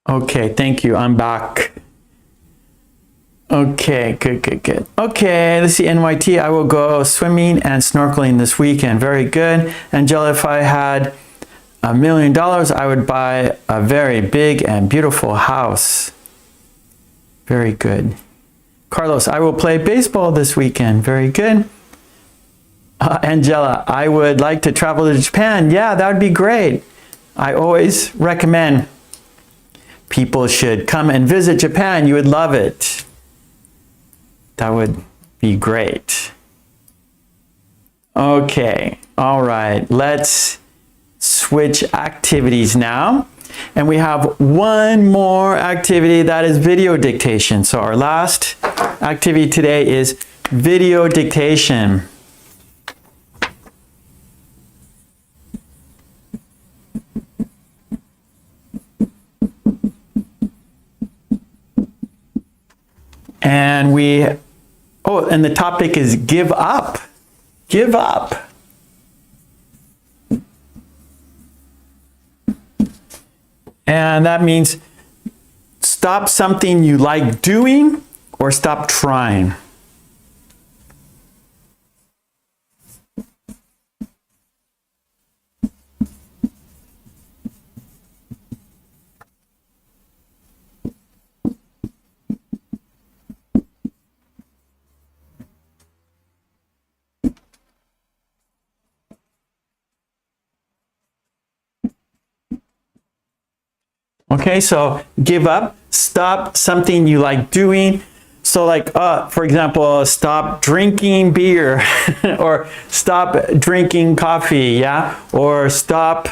Speaker 1: Okay, thank you. I'm back. Okay, good. Okay, let's see, NYT, I will go swimming and snorkeling this weekend. Very good. Angela, if I had $1 million, I would buy a very big and beautiful house. Very good. Carlos, I will play baseball this weekend. Very good. Angela, I would like to travel to Japan. Yeah, that would be great. I always recommend people should come and visit Japan. You would love it. That would be great. Okay, all right. Let's switch activities now. And we have one more activity, that is video dictation. So our last activity today is video dictation. And and the topic is give up. Give up. And that means stop something you like doing or stop trying. Okay, so give up, stop something you like doing. So like, for example, stop drinking beer or stop drinking coffee, yeah? Or stop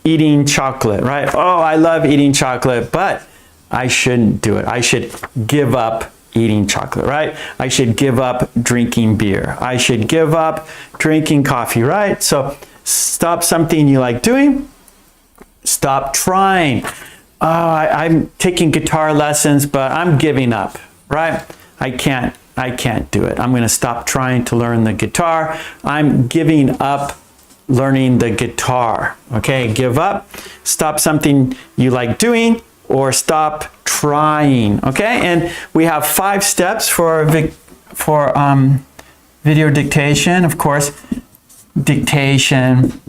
Speaker 1: eating chocolate, right? Oh, I love eating chocolate, but I shouldn't do it. I should give up eating chocolate, right? I should give up drinking beer. I should give up drinking coffee, right? So stop something you like doing. Stop trying. I'm taking guitar lessons, but I'm giving up, right? I can't do it. I'm going to stop trying to learn the guitar. I'm giving up learning the guitar. Okay, give up. Stop something you like doing, or stop trying. Okay, and we have 5 steps for video dictation. Of course, dictation,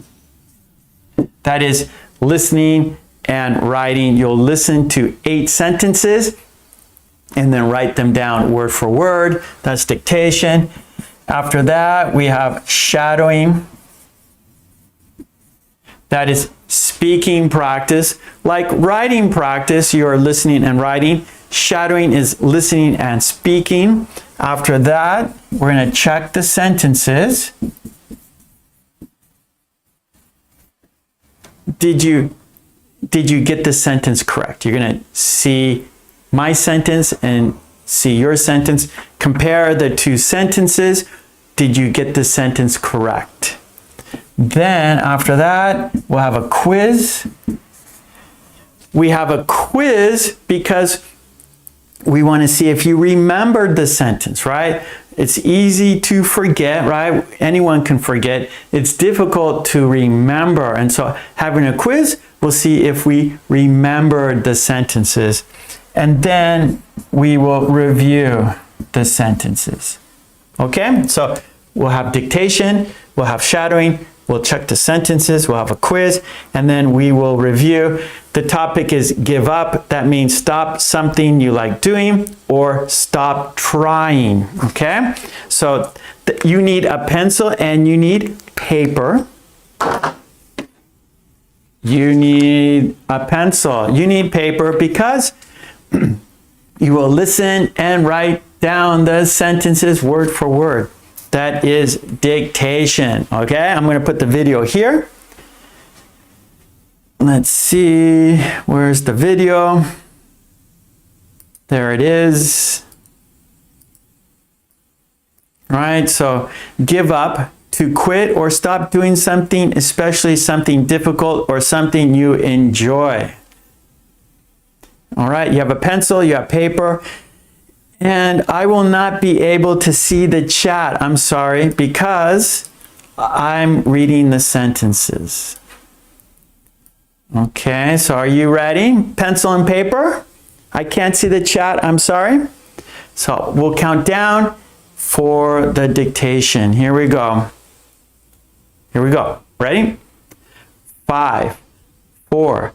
Speaker 1: that is listening and writing. You'll listen to 8 sentences and then write them down word for word. That's dictation. After that, we have shadowing. That is speaking practice. Like writing practice, you're listening and writing. Shadowing is listening and speaking. After that, we're going to check the sentences. Did you get the sentence correct? You're going to see my sentence and see your sentence. Compare the 2 sentences. Did you get the sentence correct? Then after that, we'll have a quiz. We have a quiz because we want to see if you remembered the sentence, right? It's easy to forget, right? Anyone can forget. It's difficult to remember. And so having a quiz, we'll see if we remembered the sentences. And then we will review the sentences. Okay? So we'll have dictation, we'll have shadowing, we'll check the sentences, we'll have a quiz, and then we will review. The topic is give up. That means stop something you like doing or stop trying, okay? So you need a pencil and you need paper. You need a pencil. You need paper because you will listen and write down the sentences word for word. That is dictation, okay? I'm going to put the video here. Let's see, where's the video? There it is. Right, so give up, to quit or stop doing something, especially something difficult or something you enjoy. All right, you have a pencil, you have paper, and I will not be able to see the chat, I'm sorry, because I'm reading the sentences. Okay, so are you ready? Pencil and paper? I can't see the chat, I'm sorry. So we'll count down for the dictation. Here we go. Here we go. Ready? 5, 4,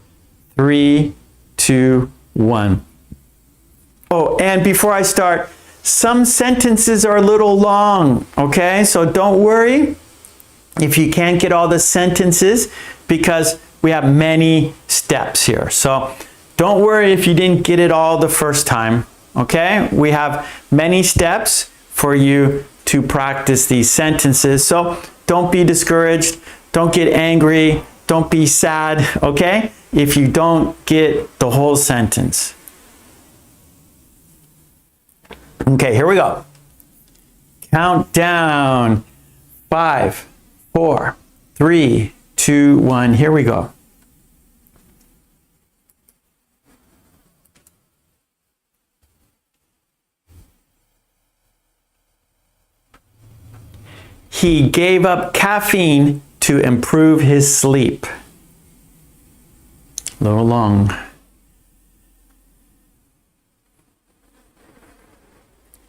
Speaker 1: 3, 2, 1. Oh, and before I start, some sentences are a little long, okay? So don't worry if you can't get all the sentences because we have many steps here. So don't worry if you didn't get it all the first time, okay? We have many steps for you to practice these sentences. So don't be discouraged, don't get angry, don't be sad, okay? If you don't get the whole sentence. Okay, here we go. Count down. 5, 4, 3, 2, 1. Here we go. He gave up caffeine to improve his sleep. A little long.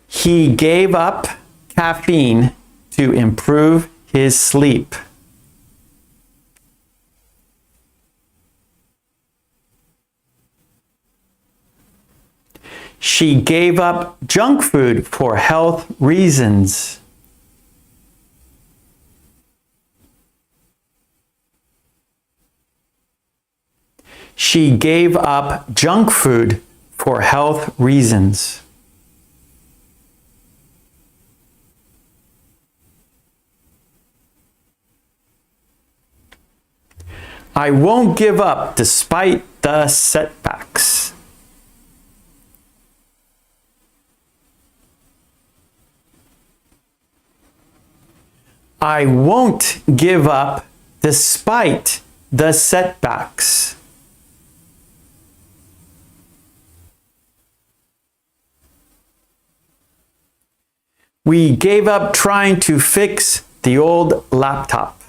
Speaker 1: He gave up caffeine to improve his sleep. She gave up junk food for health reasons. She gave up junk food for health reasons. I won't give up despite the setbacks. I won't give up despite the setbacks. We gave up trying to fix the old laptop.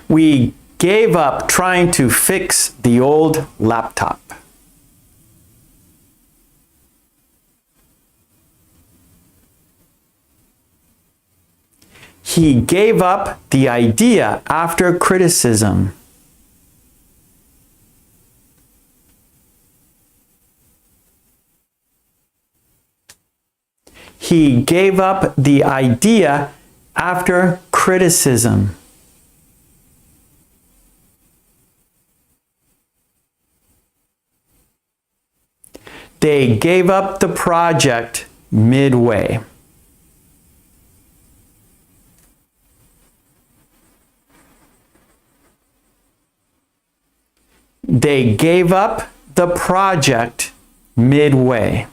Speaker 1: We gave up trying to fix the old laptop. He gave up the idea after criticism. He gave up the idea after criticism. They gave up the project midway. They gave up the project midway.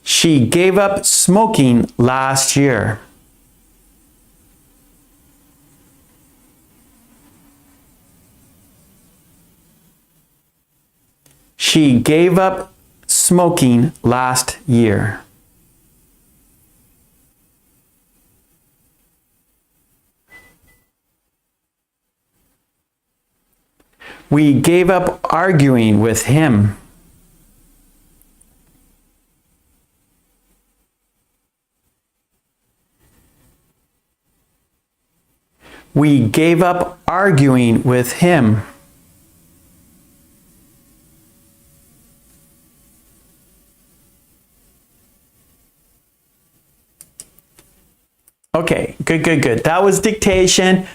Speaker 1: She gave up smoking last year. She gave up smoking last year. We gave up arguing with him. We gave up arguing with him. Okay, good. That was dictation.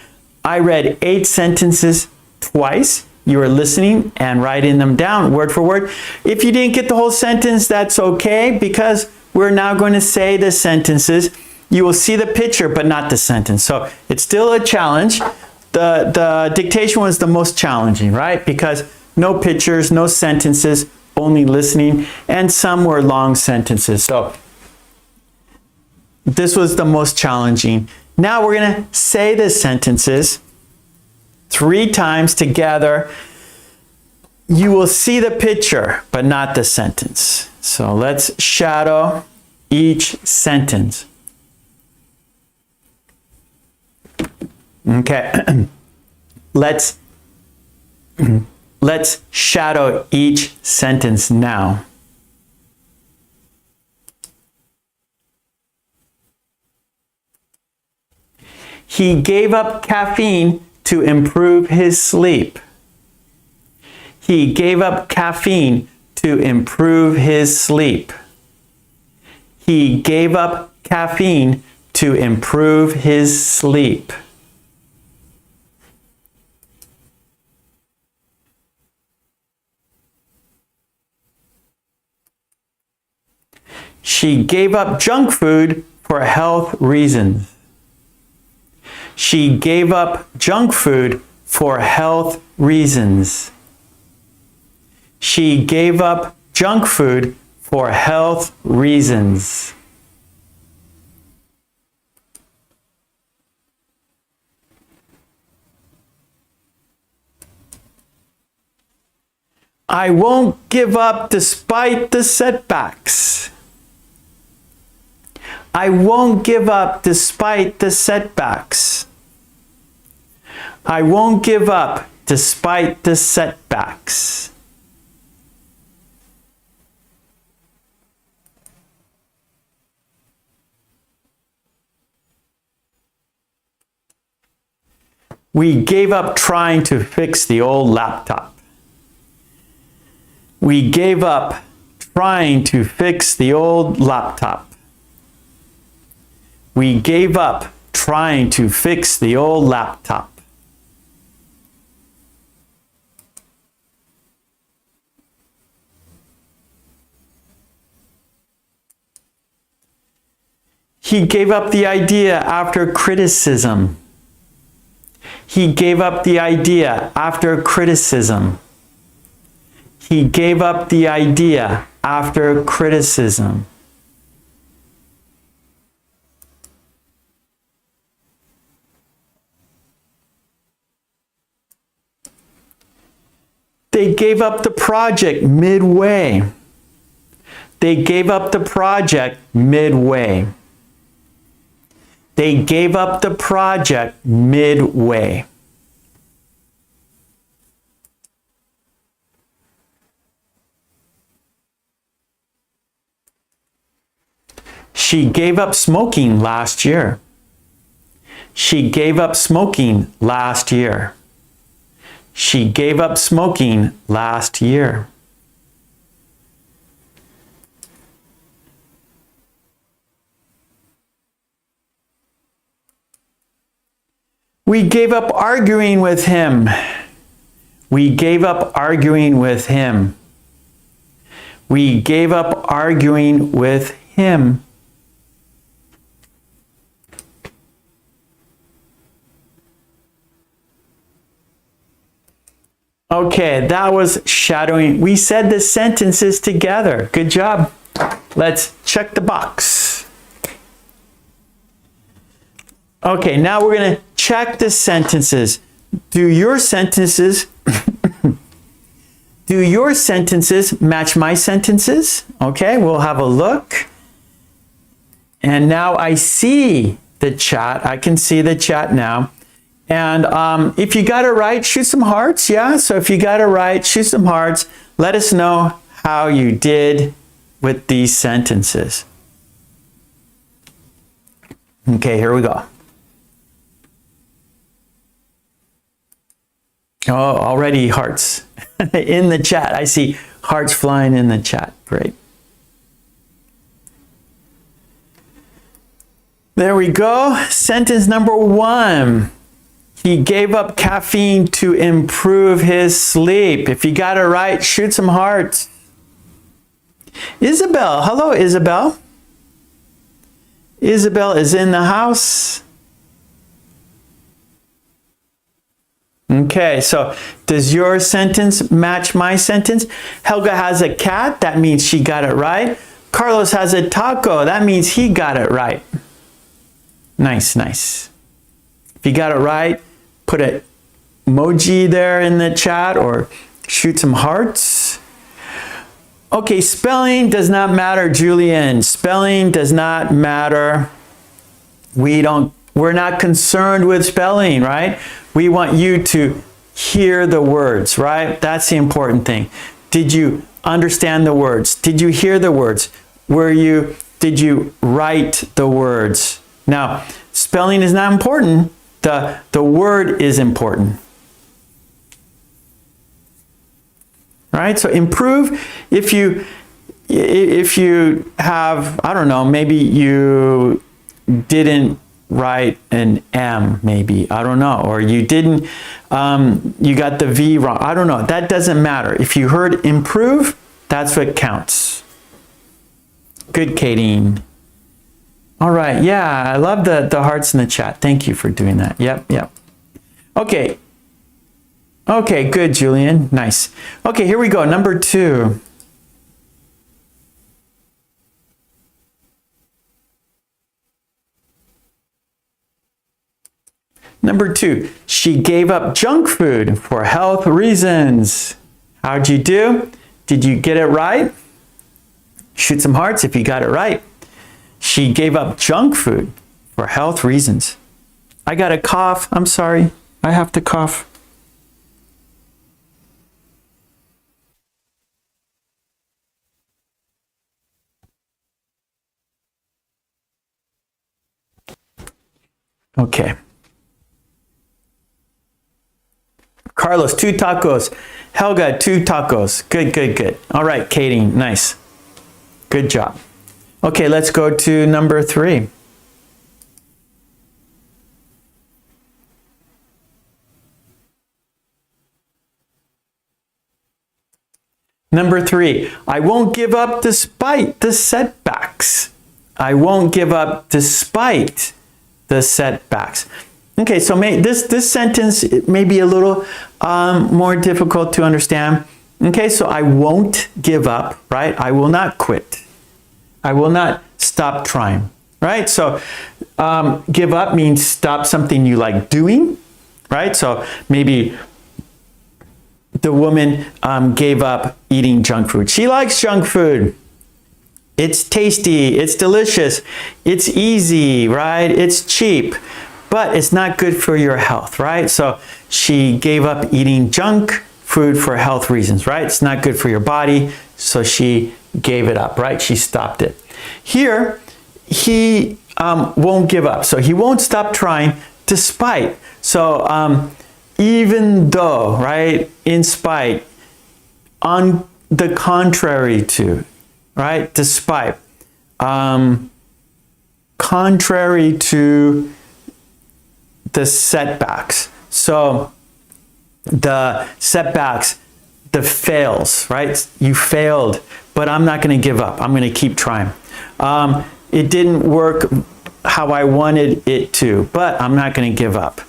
Speaker 1: I read 8 sentences twice. You were listening and writing them down word for word. If you didn't get the whole sentence, that's okay, because we're now going to say the sentences. You will see the picture, but not the sentence. So it's still a challenge. The dictation was the most challenging, right? Because no pictures, no sentences, only listening, and some were long sentences. So this was the most challenging. Now we're going to say the sentences 3 times together. You will see the picture, but not the sentence. So let's shadow each sentence. Okay. Let's shadow each sentence now. He gave up caffeine to improve his sleep. He gave up caffeine to improve his sleep. He gave up caffeine to improve his sleep. She gave up junk food for health reasons. She gave up junk food for health reasons. She gave up junk food for health reasons. I won't give up despite the setbacks. I won't give up despite the setbacks. I won't give up despite the setbacks. We gave up trying to fix the old laptop. We gave up trying to fix the old laptop. We gave up trying to fix the old laptop. He gave up the idea after criticism. He gave up the idea after criticism. He gave up the idea after criticism. They gave up the project midway. They gave up the project midway. They gave up the project midway. She gave up smoking last year. She gave up smoking last year. She gave up smoking last year. We gave up arguing with him. We gave up arguing with him. We gave up arguing with him. Okay, that was shadowing. We said the sentences together. Good job. Let's check the box. Okay, now we're going to check the sentences. Do your sentences do your sentences match my sentences? Okay, we'll have a look. And now I see the chat. I can see the chat now. And if you got it right, shoot some hearts. Yeah, so if you got it right, shoot some hearts. Let us know how you did with these sentences. Okay, here we go. Oh, already hearts in the chat. I see hearts flying in the chat. Great. There we go. Sentence number 1. He gave up caffeine to improve his sleep. If you got it right, shoot some hearts. Isabel. Hello, Isabel. Isabel is in the house. Okay, so does your sentence match my sentence? Helga has a cat. That means she got it right. Carlos has a taco. That means he got it right. Nice, nice. If you got it right, put an emoji there in the chat or shoot some hearts. Okay, spelling does not matter, Julian. Spelling does not matter. We're not concerned with spelling, right? We want you to hear the words, right? That's the important thing. Did you understand the words? Did you hear the words? Did you write the words? Now, spelling is not important. The word is important. Right? So improve if you have, I don't know, maybe you didn't write an M, maybe, I don't know, or you didn't, you got the V wrong, I don't know, that doesn't matter. If you heard improve, that's what counts. Good, Kadeen. All right, yeah, I love the hearts in the chat. Thank you for doing that. Yep, yep. Okay. Okay, good, Julian. Nice. Okay, here we go. Number 2. Number 2, she gave up junk food for health reasons. How'd you do? Did you get it right? Shoot some hearts if you got it right. She gave up junk food for health reasons. I got a cough. I'm sorry. I have to cough. Okay. Carlos, 2 tacos. Helga, 2 tacos. Good, good, good. All right, Katie, nice. Good job. Okay, let's go to number 3. Number 3, I won't give up despite the setbacks. I won't give up despite the setbacks. Okay, so this sentence may be a little more difficult to understand. Okay, so I won't give up, right? I will not quit. I will not stop trying, right? So give up means stop something you like doing, right? So maybe the woman gave up eating junk food. She likes junk food. It's tasty, it's delicious, it's easy, right? It's cheap, but it's not good for your health, right? So she gave up eating junk food for health reasons, right? It's not good for your body, so she gave it up, right? She stopped it. Here, he won't give up. So he won't stop trying despite. So even though, right? In spite, on the contrary to, right? Despite, contrary to the setbacks. So the setbacks, the fails, right? You failed, but I'm not going to give up. I'm going to keep trying. It didn't work how I wanted it to, but I'm not going to give up.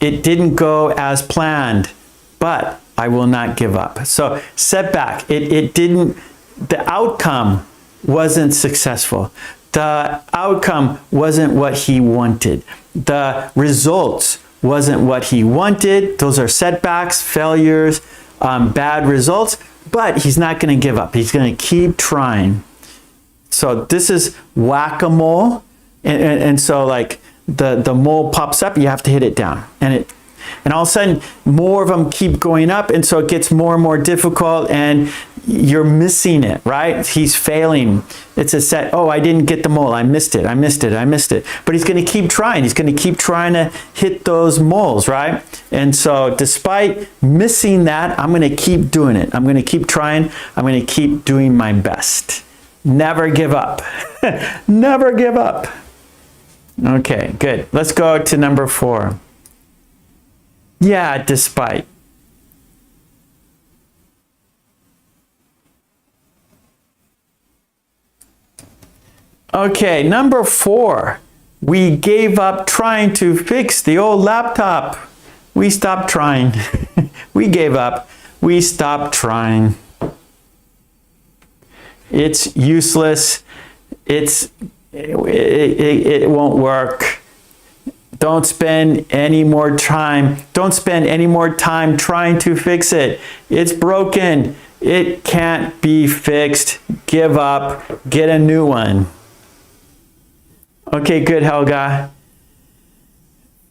Speaker 1: It didn't go as planned, but I will not give up. So setback, it didn't, the outcome wasn't successful. The outcome wasn't what he wanted. The results wasn't what he wanted. Those are setbacks, failures, bad results, but he's not going to give up. He's going to keep trying. So this is whack-a-mole. And so like the mole pops up, you have to hit it down. And all of a sudden, more of them keep going up, and so it gets more and more difficult, and you're missing it, right? He's failing. It's a set, oh, I didn't get the mole. I missed it. I missed it. I missed it. But he's going to keep trying. He's going to keep trying to hit those moles, right? And so despite missing that, I'm going to keep doing it. I'm going to keep trying. I'm going to keep doing my best. Never give up. Never give up. Okay, good. Let's go to number 4. Yeah, despite. Okay, number 4. We gave up trying to fix the old laptop. We stopped trying. We gave up. We stopped trying. It's useless. It won't work. Don't spend any more time. Don't spend any more time trying to fix it. It's broken. It can't be fixed. Give up. Get a new one. Okay, good, Helga.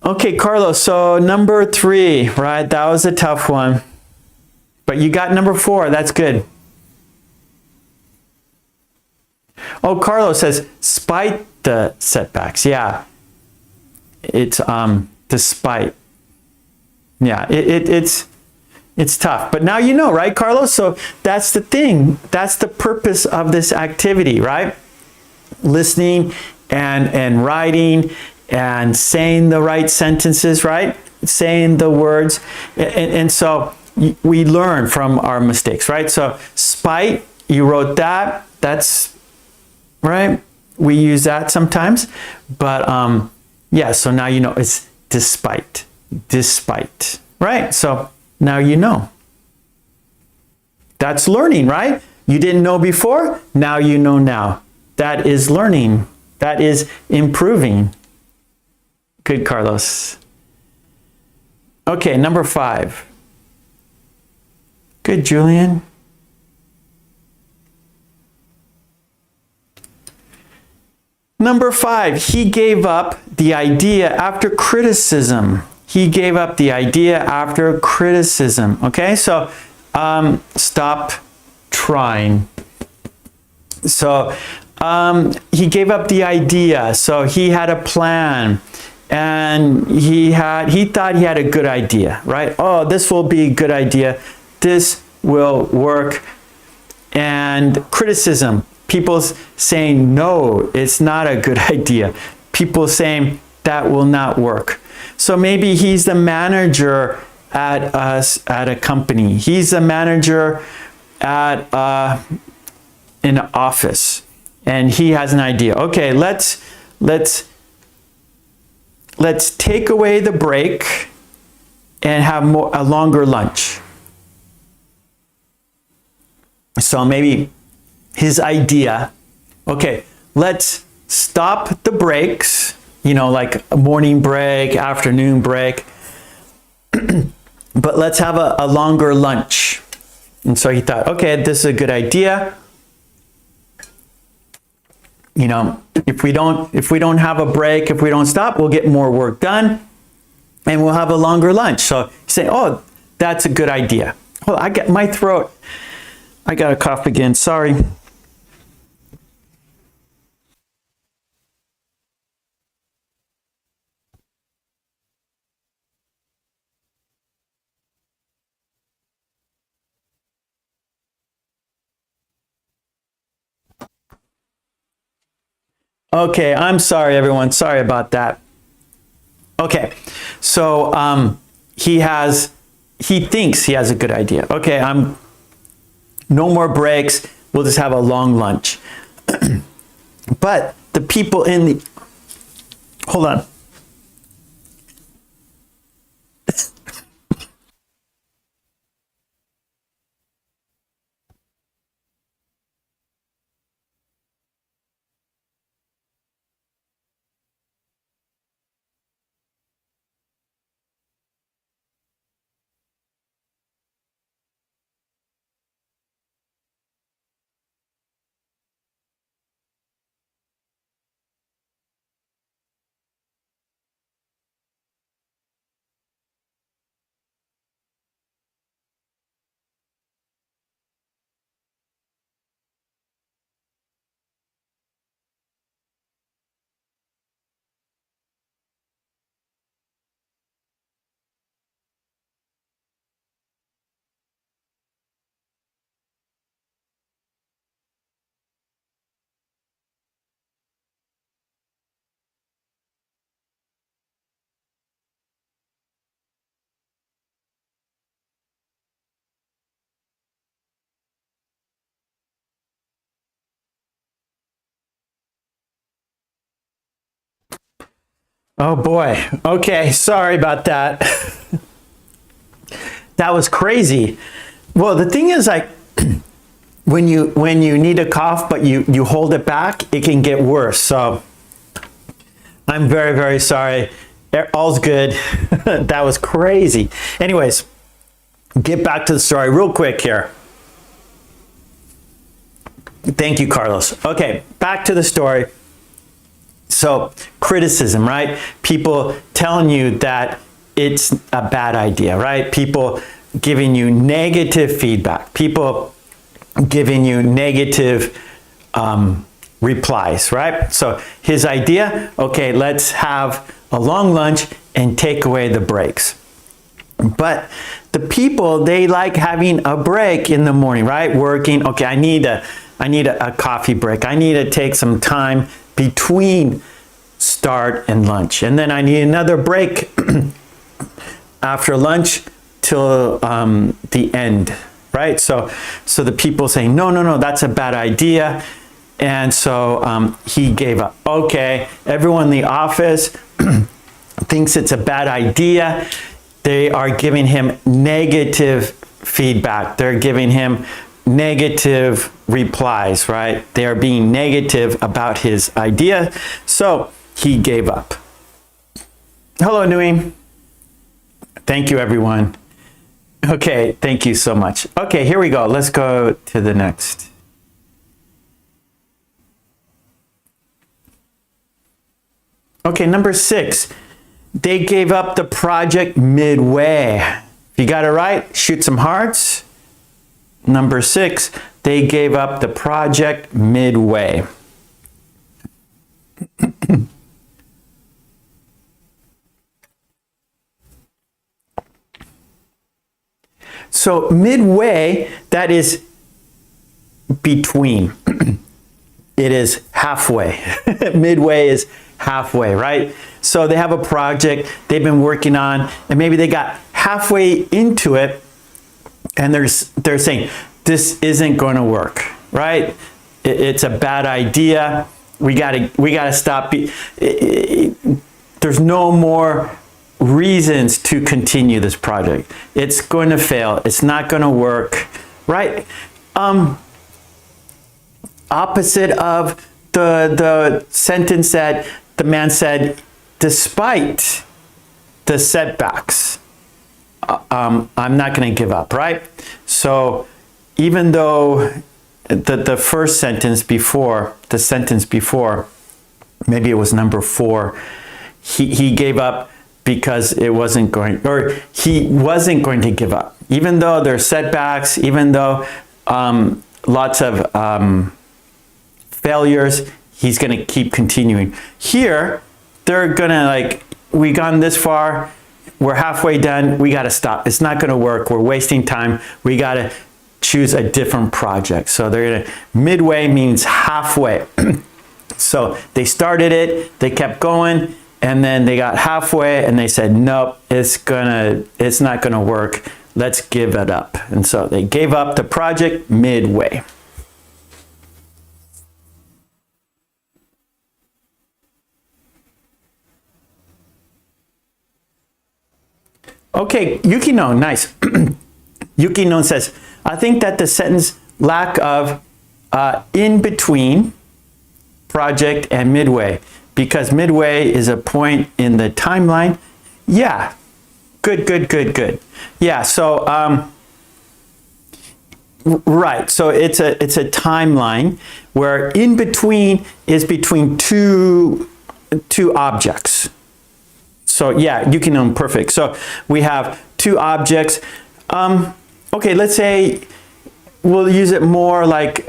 Speaker 1: Okay, Carlos, so number 3, right? That was a tough one. But you got number 4. That's good. Oh, Carlos says, spite the setbacks. Yeah. It's despite. Yeah, it's tough. But now you know, right, Carlos? So that's the thing. That's the purpose of this activity, right? Listening and writing and saying the right sentences, right? Saying the words. And so we learn from our mistakes, right? So spite, you wrote that. That's right. We use that sometimes. But yeah, so now you know it's despite, right? So now you know. That's learning, right? You didn't know before, now you know now. That is learning. That is improving. Good, Carlos. Okay, number 5. Good, Julian. Number 5, he gave up the idea after criticism. He gave up the idea after criticism. Okay, so stop trying. So he gave up the idea. So he had a plan and he thought he had a good idea, right? Oh, this will be a good idea. This will work. And criticism, people saying, no, it's not a good idea. People saying that will not work. So maybe he's the manager at a company. He's the manager at an office, and he has an idea. Okay, let's take away the break and have a longer lunch. So maybe his idea, okay, let's stop the breaks, you know, like a morning break, afternoon break, but let's have a longer lunch. And so he thought, okay, this is a good idea. You know, if we don't have a break, if we don't stop, we'll get more work done and we'll have a longer lunch. So he's saying, oh, that's a good idea. Well, I got my throat. I got a cough again, sorry. Okay, I'm sorry everyone, sorry about that. Okay, so he thinks he has a good idea. Okay, no more breaks, we'll just have a long lunch. But the people hold on. Oh boy. Okay, sorry about that. That was crazy. Well, the thing is, like, when you need a cough but you hold it back, it can get worse. So I'm very, very sorry. All's good. That was crazy. Anyways, get back to the story real quick here. Thank you, Carlos. Okay, back to the story. So criticism, right? People telling you that it's a bad idea, right? People giving you negative feedback. People giving you negative replies, right? So his idea, okay, let's have a long lunch and take away the breaks. But the people, they like having a break in the morning, right? Working, okay, I need a coffee break. I need to take some time between start and lunch. And then I need another break after lunch till the end, right? So the people say, no, that's a bad idea. And so he gave up. Okay, everyone in the office thinks it's a bad idea. They are giving him negative feedback. They're giving him negative replies, right? They are being negative about his idea. So he gave up. Hello, Nui. Thank you, everyone. Okay, thank you so much. Okay, here we go. Let's go to the next. Okay, number 6. They gave up the project midway. If you got it right, shoot some hearts. Number 6, they gave up the project midway. So midway, that is between. It is halfway. Midway is halfway, right? So they have a project they've been working on, and maybe they got halfway into it, and they're saying, this isn't going to work, right? It's a bad idea. We gotta stop. There's no more reasons to continue this project. It's going to fail. It's not going to work, right? Opposite of the sentence that the man said, despite the setbacks, I'm not going to give up, right? So even though the first sentence before, the sentence before, maybe it was number 4, he gave up because it wasn't going, or he wasn't going to give up. Even though there's setbacks, even though lots of failures, he's going to keep continuing. Here, they're going to like, we gone this far, we're halfway done, we got to stop. It's not going to work. We're wasting time. We got to choose a different project. So they're going to, midway means halfway. So they started it, they kept going, and then they got halfway and they said, nope, it's not gonna work. Let's give it up. And so they gave up the project midway. Okay, Yukino, nice. Yukino says, I think that the sentence lack of in between project and midway, because midway is a point in the timeline. Yeah, good. Yeah, so right, so it's a timeline where in between is between two objects. So yeah, you can know, perfect. So we have two objects. Okay, let's say we'll use it more like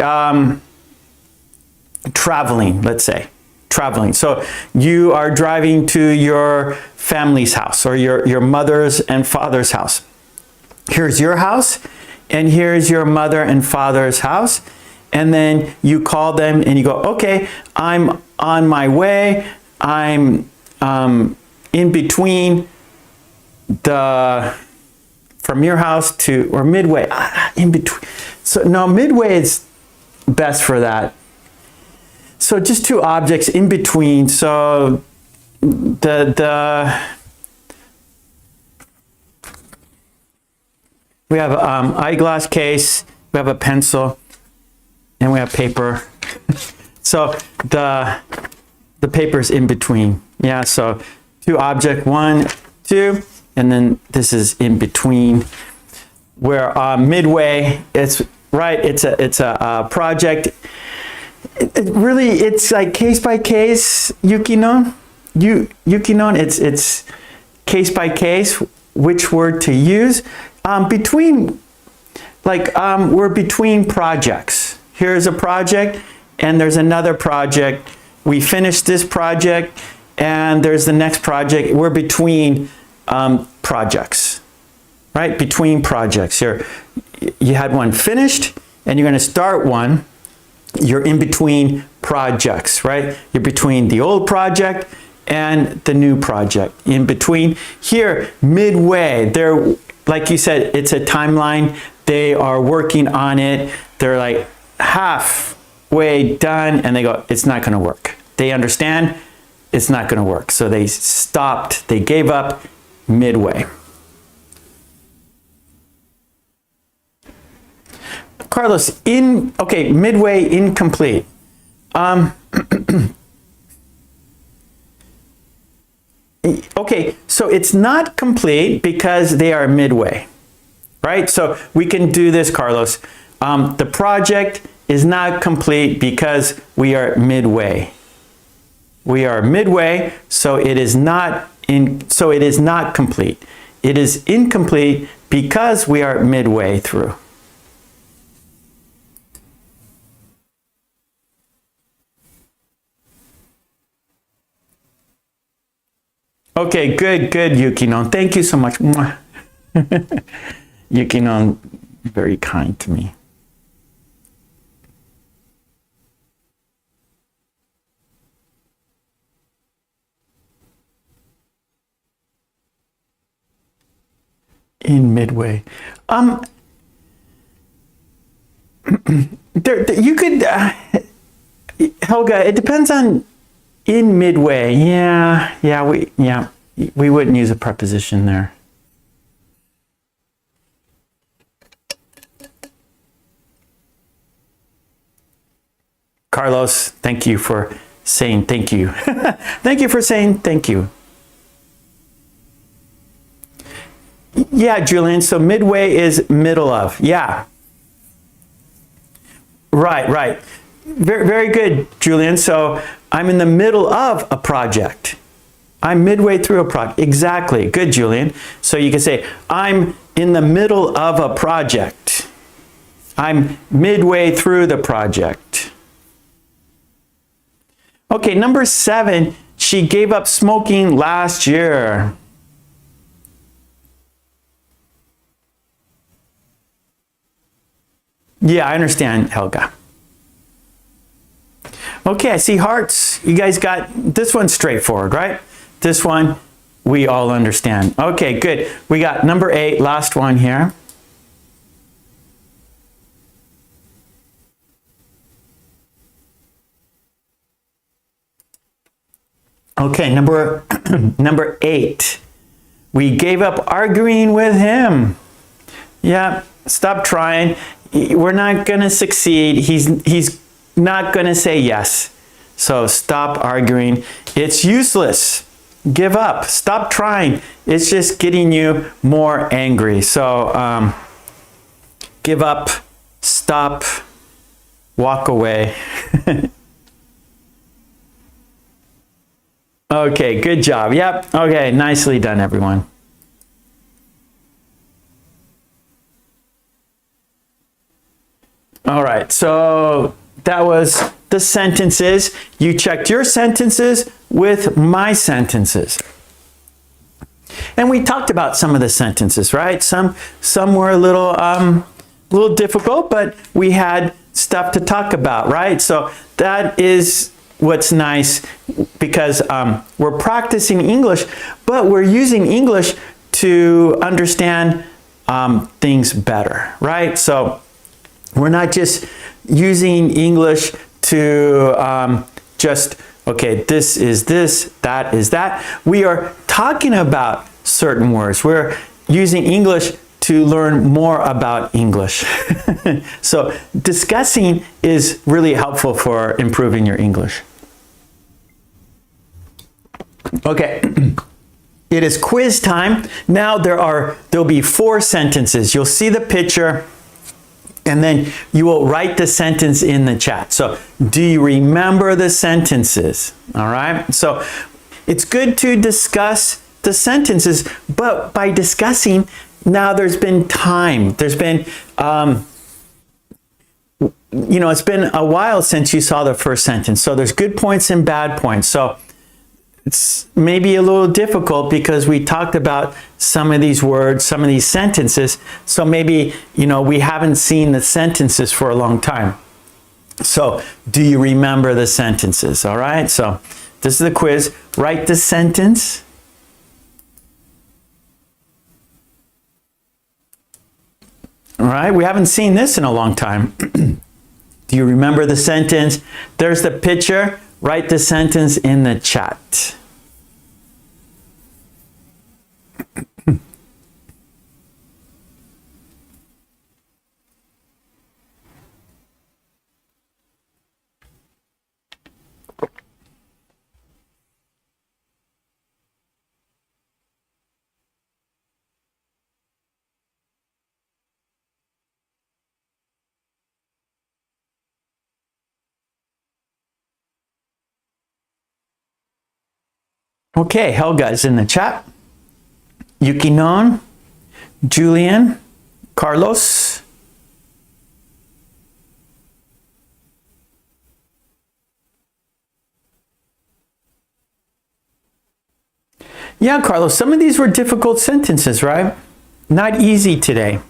Speaker 1: traveling, let's say. Traveling. So you are driving to your family's house or your mother's and father's house. Here's your house, and here's your mother and father's house. And then you call them and you go, okay, I'm on my way. I'm in between from your house to, or midway, in between. So no, midway is best for that. So just two objects in between. So we have an eyeglass case, we have a pencil, and we have paper. So the paper's in between. Yeah, so two object, 1, 2, and then this is in between. Where midway, it's right. It's a project. It's like case by case, Yukino. It's case by case which word to use. Between, like we're between projects. Here's a project, and there's another project. We finished this project, and there's the next project. We're between projects, right? Between projects. Here, you had one finished, and you're going to start one. You're in between projects, right? You're between the old project and the new project. In between here, midway, they're, like you said, it's a timeline. They are working on it. They're like halfway done, and they go, it's not going to work. They understand it's not going to work. So they stopped, they gave up midway. Carlos, okay, midway, incomplete. Okay, so it's not complete because they are midway, right? So we can do this, Carlos. The project is not complete because we are midway. We are midway, so it is not complete. It is incomplete because we are midway through. Okay, good, Yukino. Thank you so much. Yukinon, very kind to me. In midway. You could, Helga, it depends on in midway. Yeah, we wouldn't use a preposition there. Carlos, thank you for saying thank you. Thank you for saying thank you. Yeah, Julian, so midway is middle of. Yeah. Right. Very good, Julian. So I'm in the middle of a project. I'm midway through a project. Exactly. Good, Julian. So you can say, I'm in the middle of a project. I'm midway through the project. Okay, number 7, she gave up smoking last year. Yeah, I understand, Helga. Okay, I see hearts. You guys got this one straightforward, right? This one we all understand. Okay, good. We got number 8, last one here. Okay, number 8. We gave up arguing with him. Yeah, stop trying. We're not going to succeed. He's not going to say yes. So stop arguing. It's useless. Give up. Stop trying. It's just getting you more angry. So give up. Stop. Walk away. Okay, good job. Yep. Okay, nicely done, everyone. All right, so that was the sentences. You checked your sentences with my sentences. And we talked about some of the sentences, right? Some were a little difficult, but we had stuff to talk about, right? So that is what's nice, because we're practicing English, but we're using English to understand things better, right? So we're not just using English to okay, this is this, that is that. We are talking about certain words. We're using English to learn more about English. So discussing is really helpful for improving your English. Okay, it is quiz time. Now there'll be 4 sentences. You'll see the picture, and then you will write the sentence in the chat. So do you remember the sentences? All right, so it's good to discuss the sentences, but by discussing, now there's been time. There's been, it's been a while since you saw the first sentence. So there's good points and bad points. So it's maybe a little difficult because we talked about some of these words, some of these sentences. So maybe, we haven't seen the sentences for a long time. So do you remember the sentences? All right. So this is the quiz. Write the sentence. All right. We haven't seen this in a long time. Do you remember the sentence? There's the picture. Write the sentence in the chat. Okay, Helga is in the chat. Yukinon, Julian, Carlos. Yeah, Carlos, some of these were difficult sentences, right? Not easy today.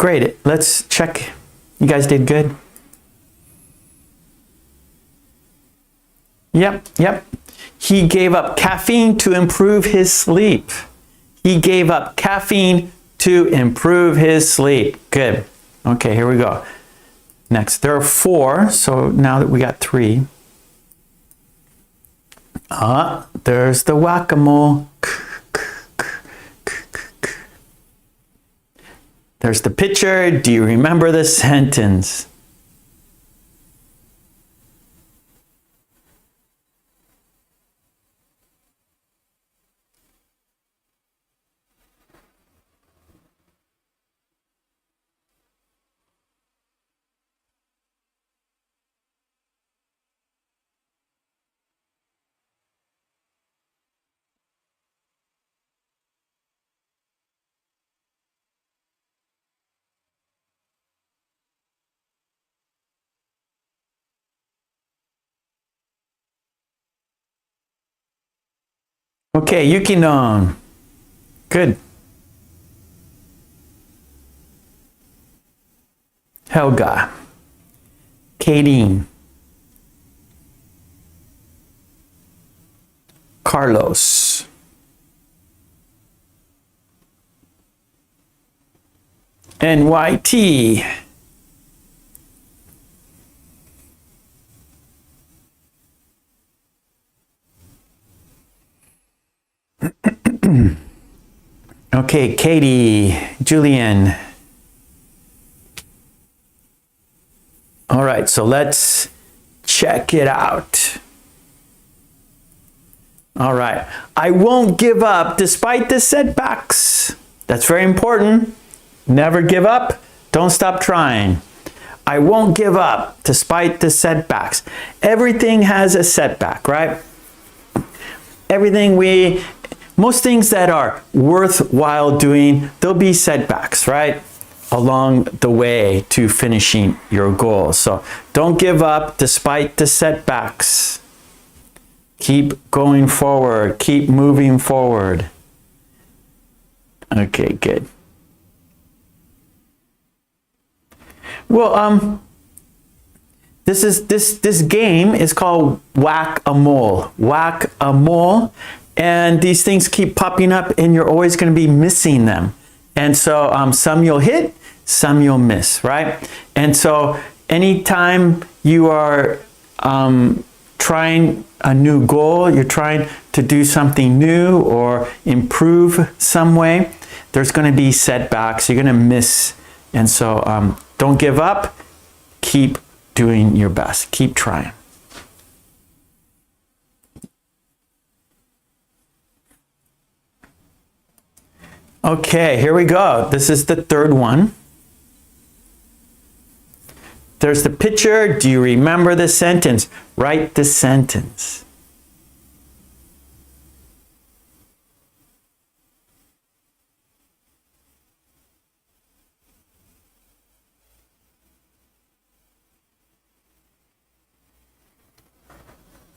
Speaker 1: Great. Let's check. You guys did good. Yep. He gave up caffeine to improve his sleep. He gave up caffeine to improve his sleep. Good. Okay, here we go. Next, there are 4, so now that we got 3. There's the whack-a-mole. There's the picture. Do you remember the sentence? Okay, Yuki-non. Good. Helga. Kadeen. Carlos. NYT. Okay, Katie, Julian. All right, so let's check it out. All right, I won't give up despite the setbacks. That's very important. Never give up. Don't stop trying. I won't give up despite the setbacks. Everything has a setback, right? Most things that are worthwhile doing, there'll be setbacks, right? Along the way to finishing your goal. So don't give up despite the setbacks. Keep going forward. Keep moving forward. Okay, good. Well, this game is called whack-a-mole. Whack-a-mole. And these things keep popping up and you're always going to be missing them. And so some you'll hit, some you'll miss, right? And so anytime you are trying a new goal, you're trying to do something new or improve some way, there's going to be setbacks. You're going to miss. And so don't give up. Keep doing your best. Keep trying. Okay, here we go. This is the third one. There's the picture. Do you remember the sentence? Write the sentence.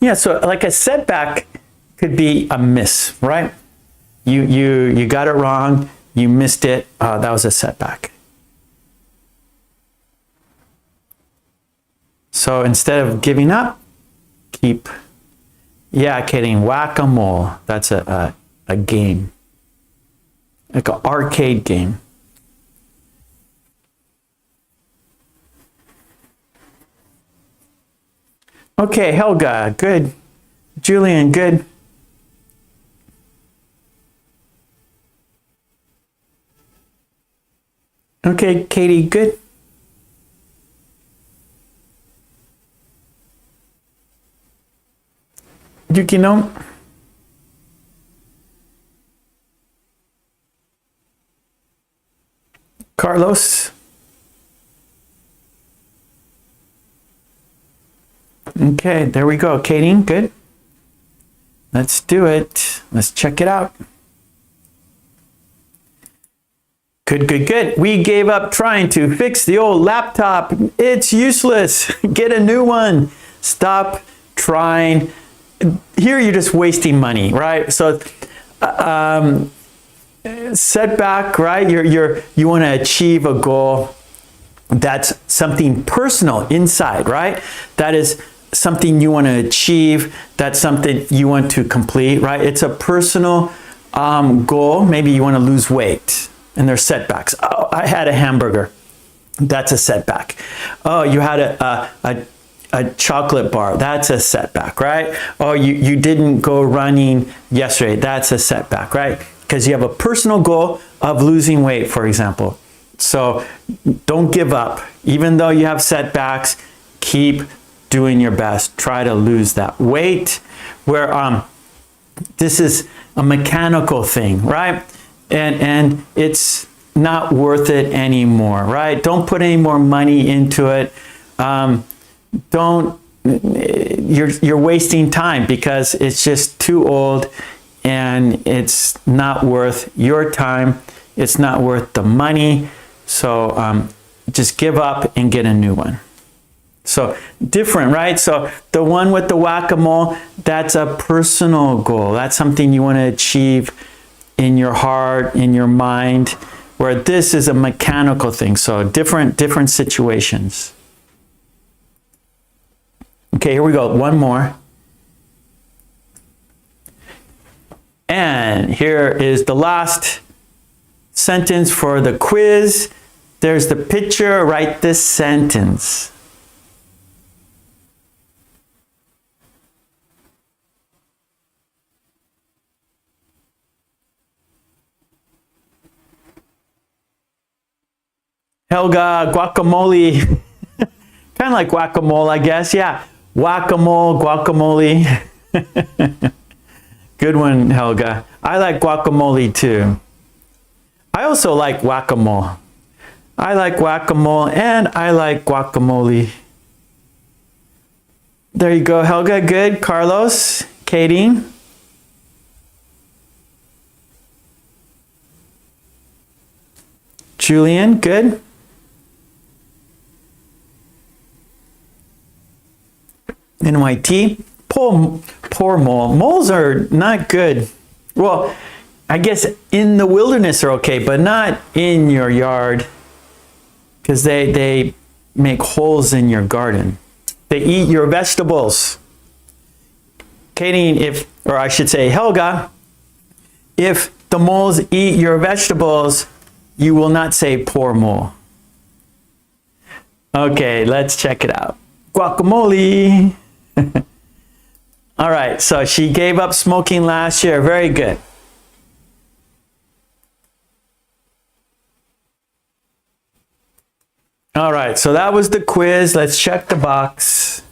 Speaker 1: Yeah, so like a setback could be a miss, right? You got it wrong, you missed it, that was a setback. So instead of giving up, keep, yeah, kidding, whack-a-mole. That's a game, like an arcade game. Okay, Helga, good. Julian, good. Okay, Katie, good. Yukino. Carlos. Okay, there we go. Katie, good. Let's do it. Let's check it out. Good, good, good. We gave up trying to fix the old laptop. It's useless. Get a new one. Stop trying. Here you're just wasting money, right? So setback, right? You want to achieve a goal. That's something personal inside, right? That is something you want to achieve. That's something you want to complete, right? It's a personal goal. Maybe you want to lose weight and there's setbacks. Oh, I had a hamburger. That's a setback. Oh, you had a chocolate bar. That's a setback, right? Oh, you didn't go running yesterday. That's a setback, right? Because you have a personal goal of losing weight, for example. So don't give up. Even though you have setbacks, keep doing your best. Try to lose that weight. Where this is a mechanical thing, right? And it's not worth it anymore, right? Don't put any more money into it. You're wasting time because it's just too old and it's not worth your time. It's not worth the money. So just give up and get a new one. So different, right? So the one with the whack-a-mole, that's a personal goal. That's something you want to achieve in your heart, in your mind, where this is a mechanical thing. So different situations. Okay, here we go. One more. And here is the last sentence for the quiz. There's the picture. Write this sentence. Helga, guacamole. Kind of like guacamole, I guess. Yeah. Guacamole, guacamole. Good one, Helga. I like guacamole too. I also like guacamole. I like guacamole and I like guacamole. There you go, Helga. Good. Carlos, Katie. Julian, good. NYT. Poor mole. Moles are not good. Well, I guess in the wilderness are okay, but not in your yard because they make holes in your garden. They eat your vegetables. Katie, or I should say Helga, if the moles eat your vegetables, you will not say poor mole. Okay, let's check it out. Guacamole. All right, so she gave up smoking last year. Very good. All right, so that was the quiz. Let's check the box.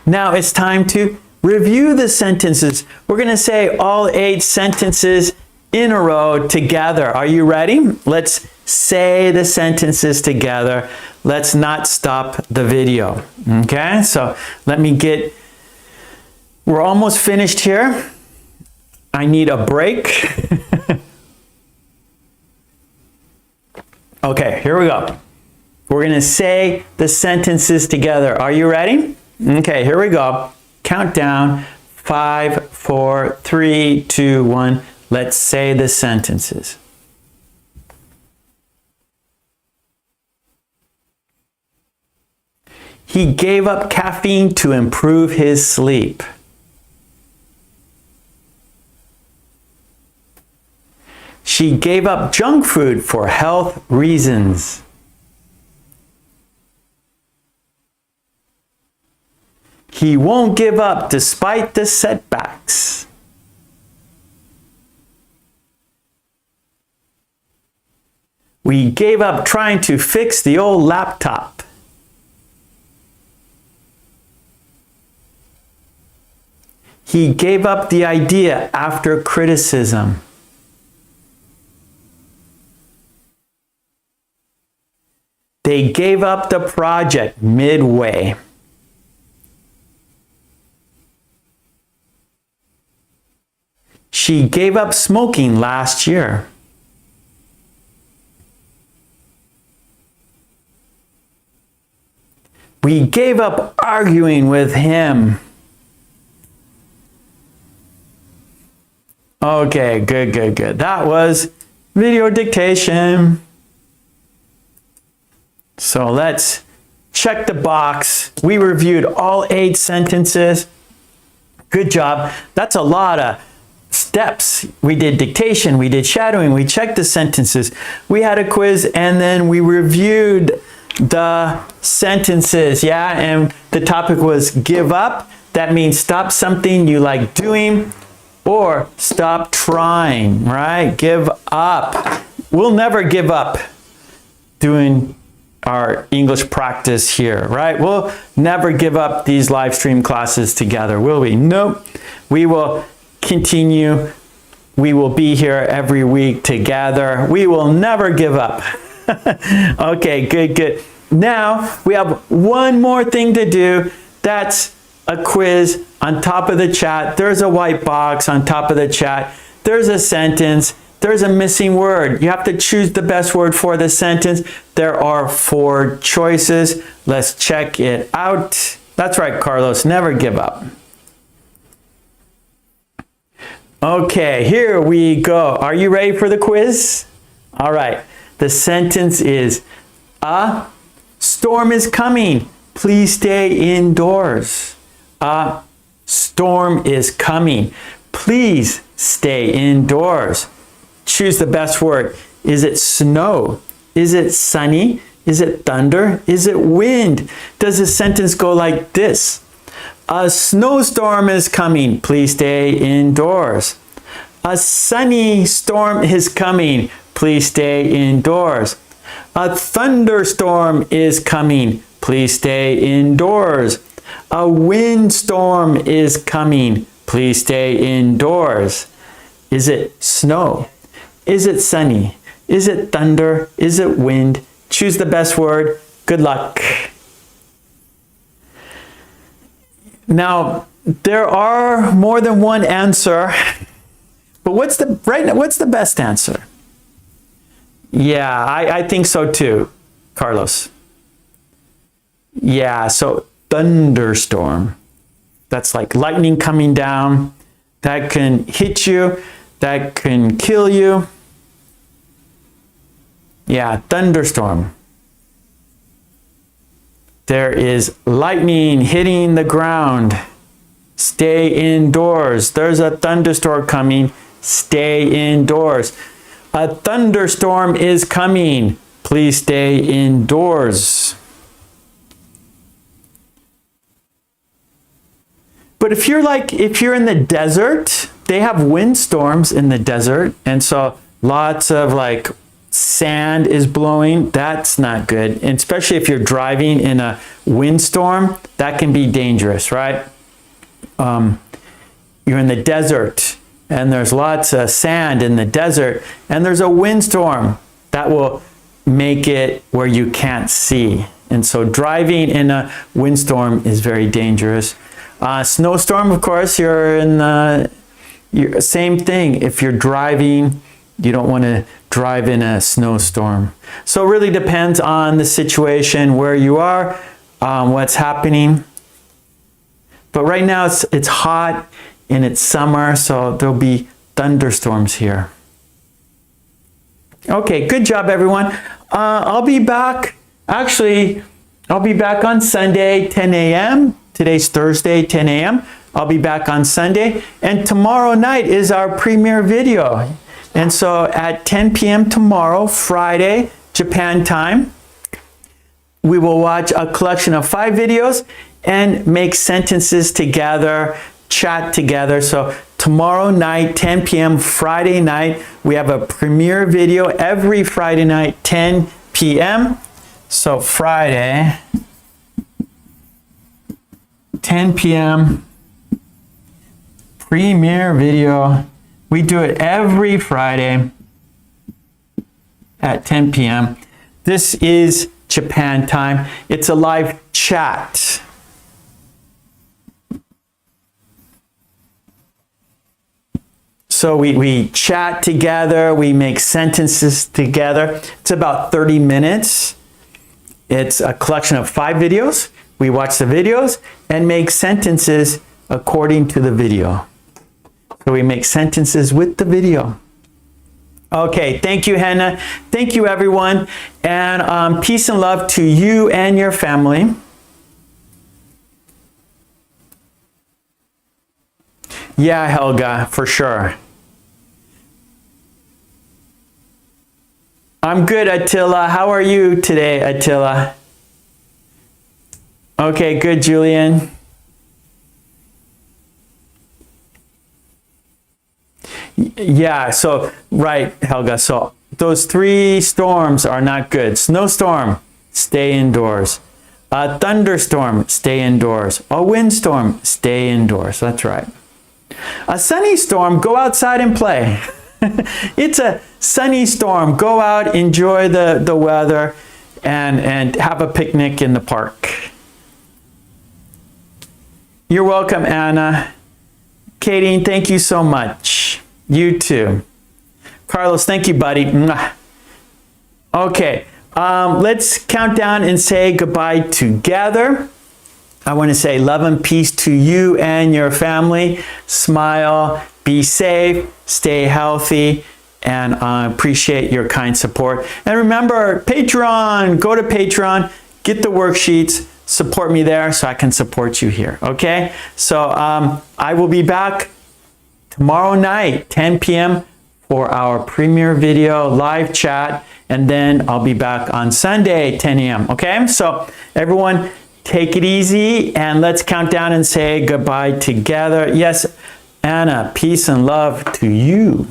Speaker 1: Now it's time to review the sentences. We're going to say all 8 sentences in a row together. Are you ready? Let's say the sentences together. Let's not stop the video. Okay, so we're almost finished here. I need a break. Okay, here we go. We're going to say the sentences together. Are you ready? Okay, here we go. Countdown. 5, 4, 3, 2, 1. Let's say the sentences. He gave up caffeine to improve his sleep. She gave up junk food for health reasons. He won't give up despite the setbacks. We gave up trying to fix the old laptop. He gave up the idea after criticism. They gave up the project midway. She gave up smoking last year. We gave up arguing with him. Okay, good, good, good. That was video dictation. So let's check the box. We reviewed all 8 sentences. Good job. That's a lot of steps. We did dictation, we did shadowing, we checked the sentences, we had a quiz, and then we reviewed the sentences. Yeah, and the topic was give up. That means stop something you like doing or stop trying, right? Give up. We'll never give up doing our English practice here, right? We'll never give up these live stream classes together, will we? Nope. We will continue. We will be here every week together. We will never give up. Okay, good, good. Now we have one more thing to do. That's a quiz on top of the chat. There's a white box on top of the chat. There's a sentence. There's a missing word. You have to choose the best word for the sentence. There are 4 choices. Let's check it out. That's right, Carlos. Never give up. Okay, here we go. Are you ready for the quiz? All right. The sentence is, a storm is coming. Please stay indoors. A storm is coming. Please stay indoors. Choose the best word. Is it snow? Is it sunny? Is it thunder? Is it wind? Does the sentence go like this? A snowstorm is coming. Please stay indoors. A sunny storm is coming. Please stay indoors. A thunderstorm is coming. Please stay indoors. A windstorm is coming. Please stay indoors. Is it snow? Is it sunny? Is it thunder? Is it wind? Choose the best word. Good luck. Now, there are more than one answer, but what's the best answer? Yeah, I think so too, Carlos. Yeah, so thunderstorm. That's like lightning coming down. That can hit you. That can kill you. Yeah, thunderstorm. There is lightning hitting the ground. Stay indoors. There's a thunderstorm coming. Stay indoors. A thunderstorm is coming. Please stay indoors. But if you're in the desert, they have windstorms in the desert, and so lots of like sand is blowing. That's not good. And especially if you're driving in a windstorm, that can be dangerous, right? You're in the desert and there's lots of sand in the desert and there's a windstorm that will make it where you can't see. And so driving in a windstorm is very dangerous. Snowstorm, of course, you're in the same thing. If you're driving, you don't want to drive in a snowstorm. So it really depends on the situation, where you are, what's happening. But right now it's hot and it's summer, so there'll be thunderstorms here. Okay, good job, everyone. I'll be back. Actually, I'll be back on Sunday, 10 a.m. Today's Thursday, 10 a.m. I'll be back on Sunday. And tomorrow night is our premiere video. And so at 10 p.m. tomorrow, Friday, Japan time, we will watch a collection of 5 videos and make sentences together, chat together. So tomorrow night, 10 p.m. Friday night, we have a premiere video every Friday night, 10 p.m. So Friday, 10 p.m. premiere video. We do it every Friday at 10 p.m. This is Japan time. It's a live chat. So we chat together, we make sentences together. It's about 30 minutes. It's a collection of 5 videos. We watch the videos and make sentences according to the video. So we make sentences with the video. Okay, thank you, Hannah. Thank you, everyone. And peace and love to you and your family. Yeah, Helga, for sure. I'm good, Attila. How are you today, Attila? Okay, good, Julian. Yeah, so, right, Helga. So those 3 storms are not good. Snowstorm, stay indoors. A thunderstorm, stay indoors. A windstorm, stay indoors. That's right. A sunny storm, go outside and play. It's a sunny storm. Go out, enjoy the weather, and have a picnic in the park. You're welcome, Anna. Katie, thank you so much. You too. Carlos, thank you, buddy. Okay, let's count down and say goodbye together. I want to say love and peace to you and your family. Smile, be safe, stay healthy, and appreciate your kind support. And remember, Patreon, go to Patreon, get the worksheets, support me there so I can support you here, okay? So I will be back tomorrow night, 10 p.m. for our premiere video live chat, and then I'll be back on Sunday, 10 a.m., okay? So everyone, take it easy, and let's count down and say goodbye together. Yes, Anna, peace and love to you.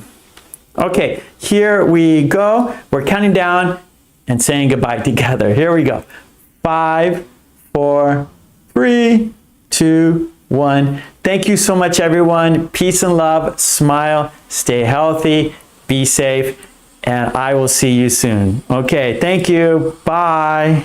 Speaker 1: Okay, here we go. We're counting down and saying goodbye together. Here we go. 5, 4, 3, 2, 1. Thank you so much, everyone. Peace and love. Smile. Stay healthy. Be safe. And I will see you soon. Okay, thank you. Bye.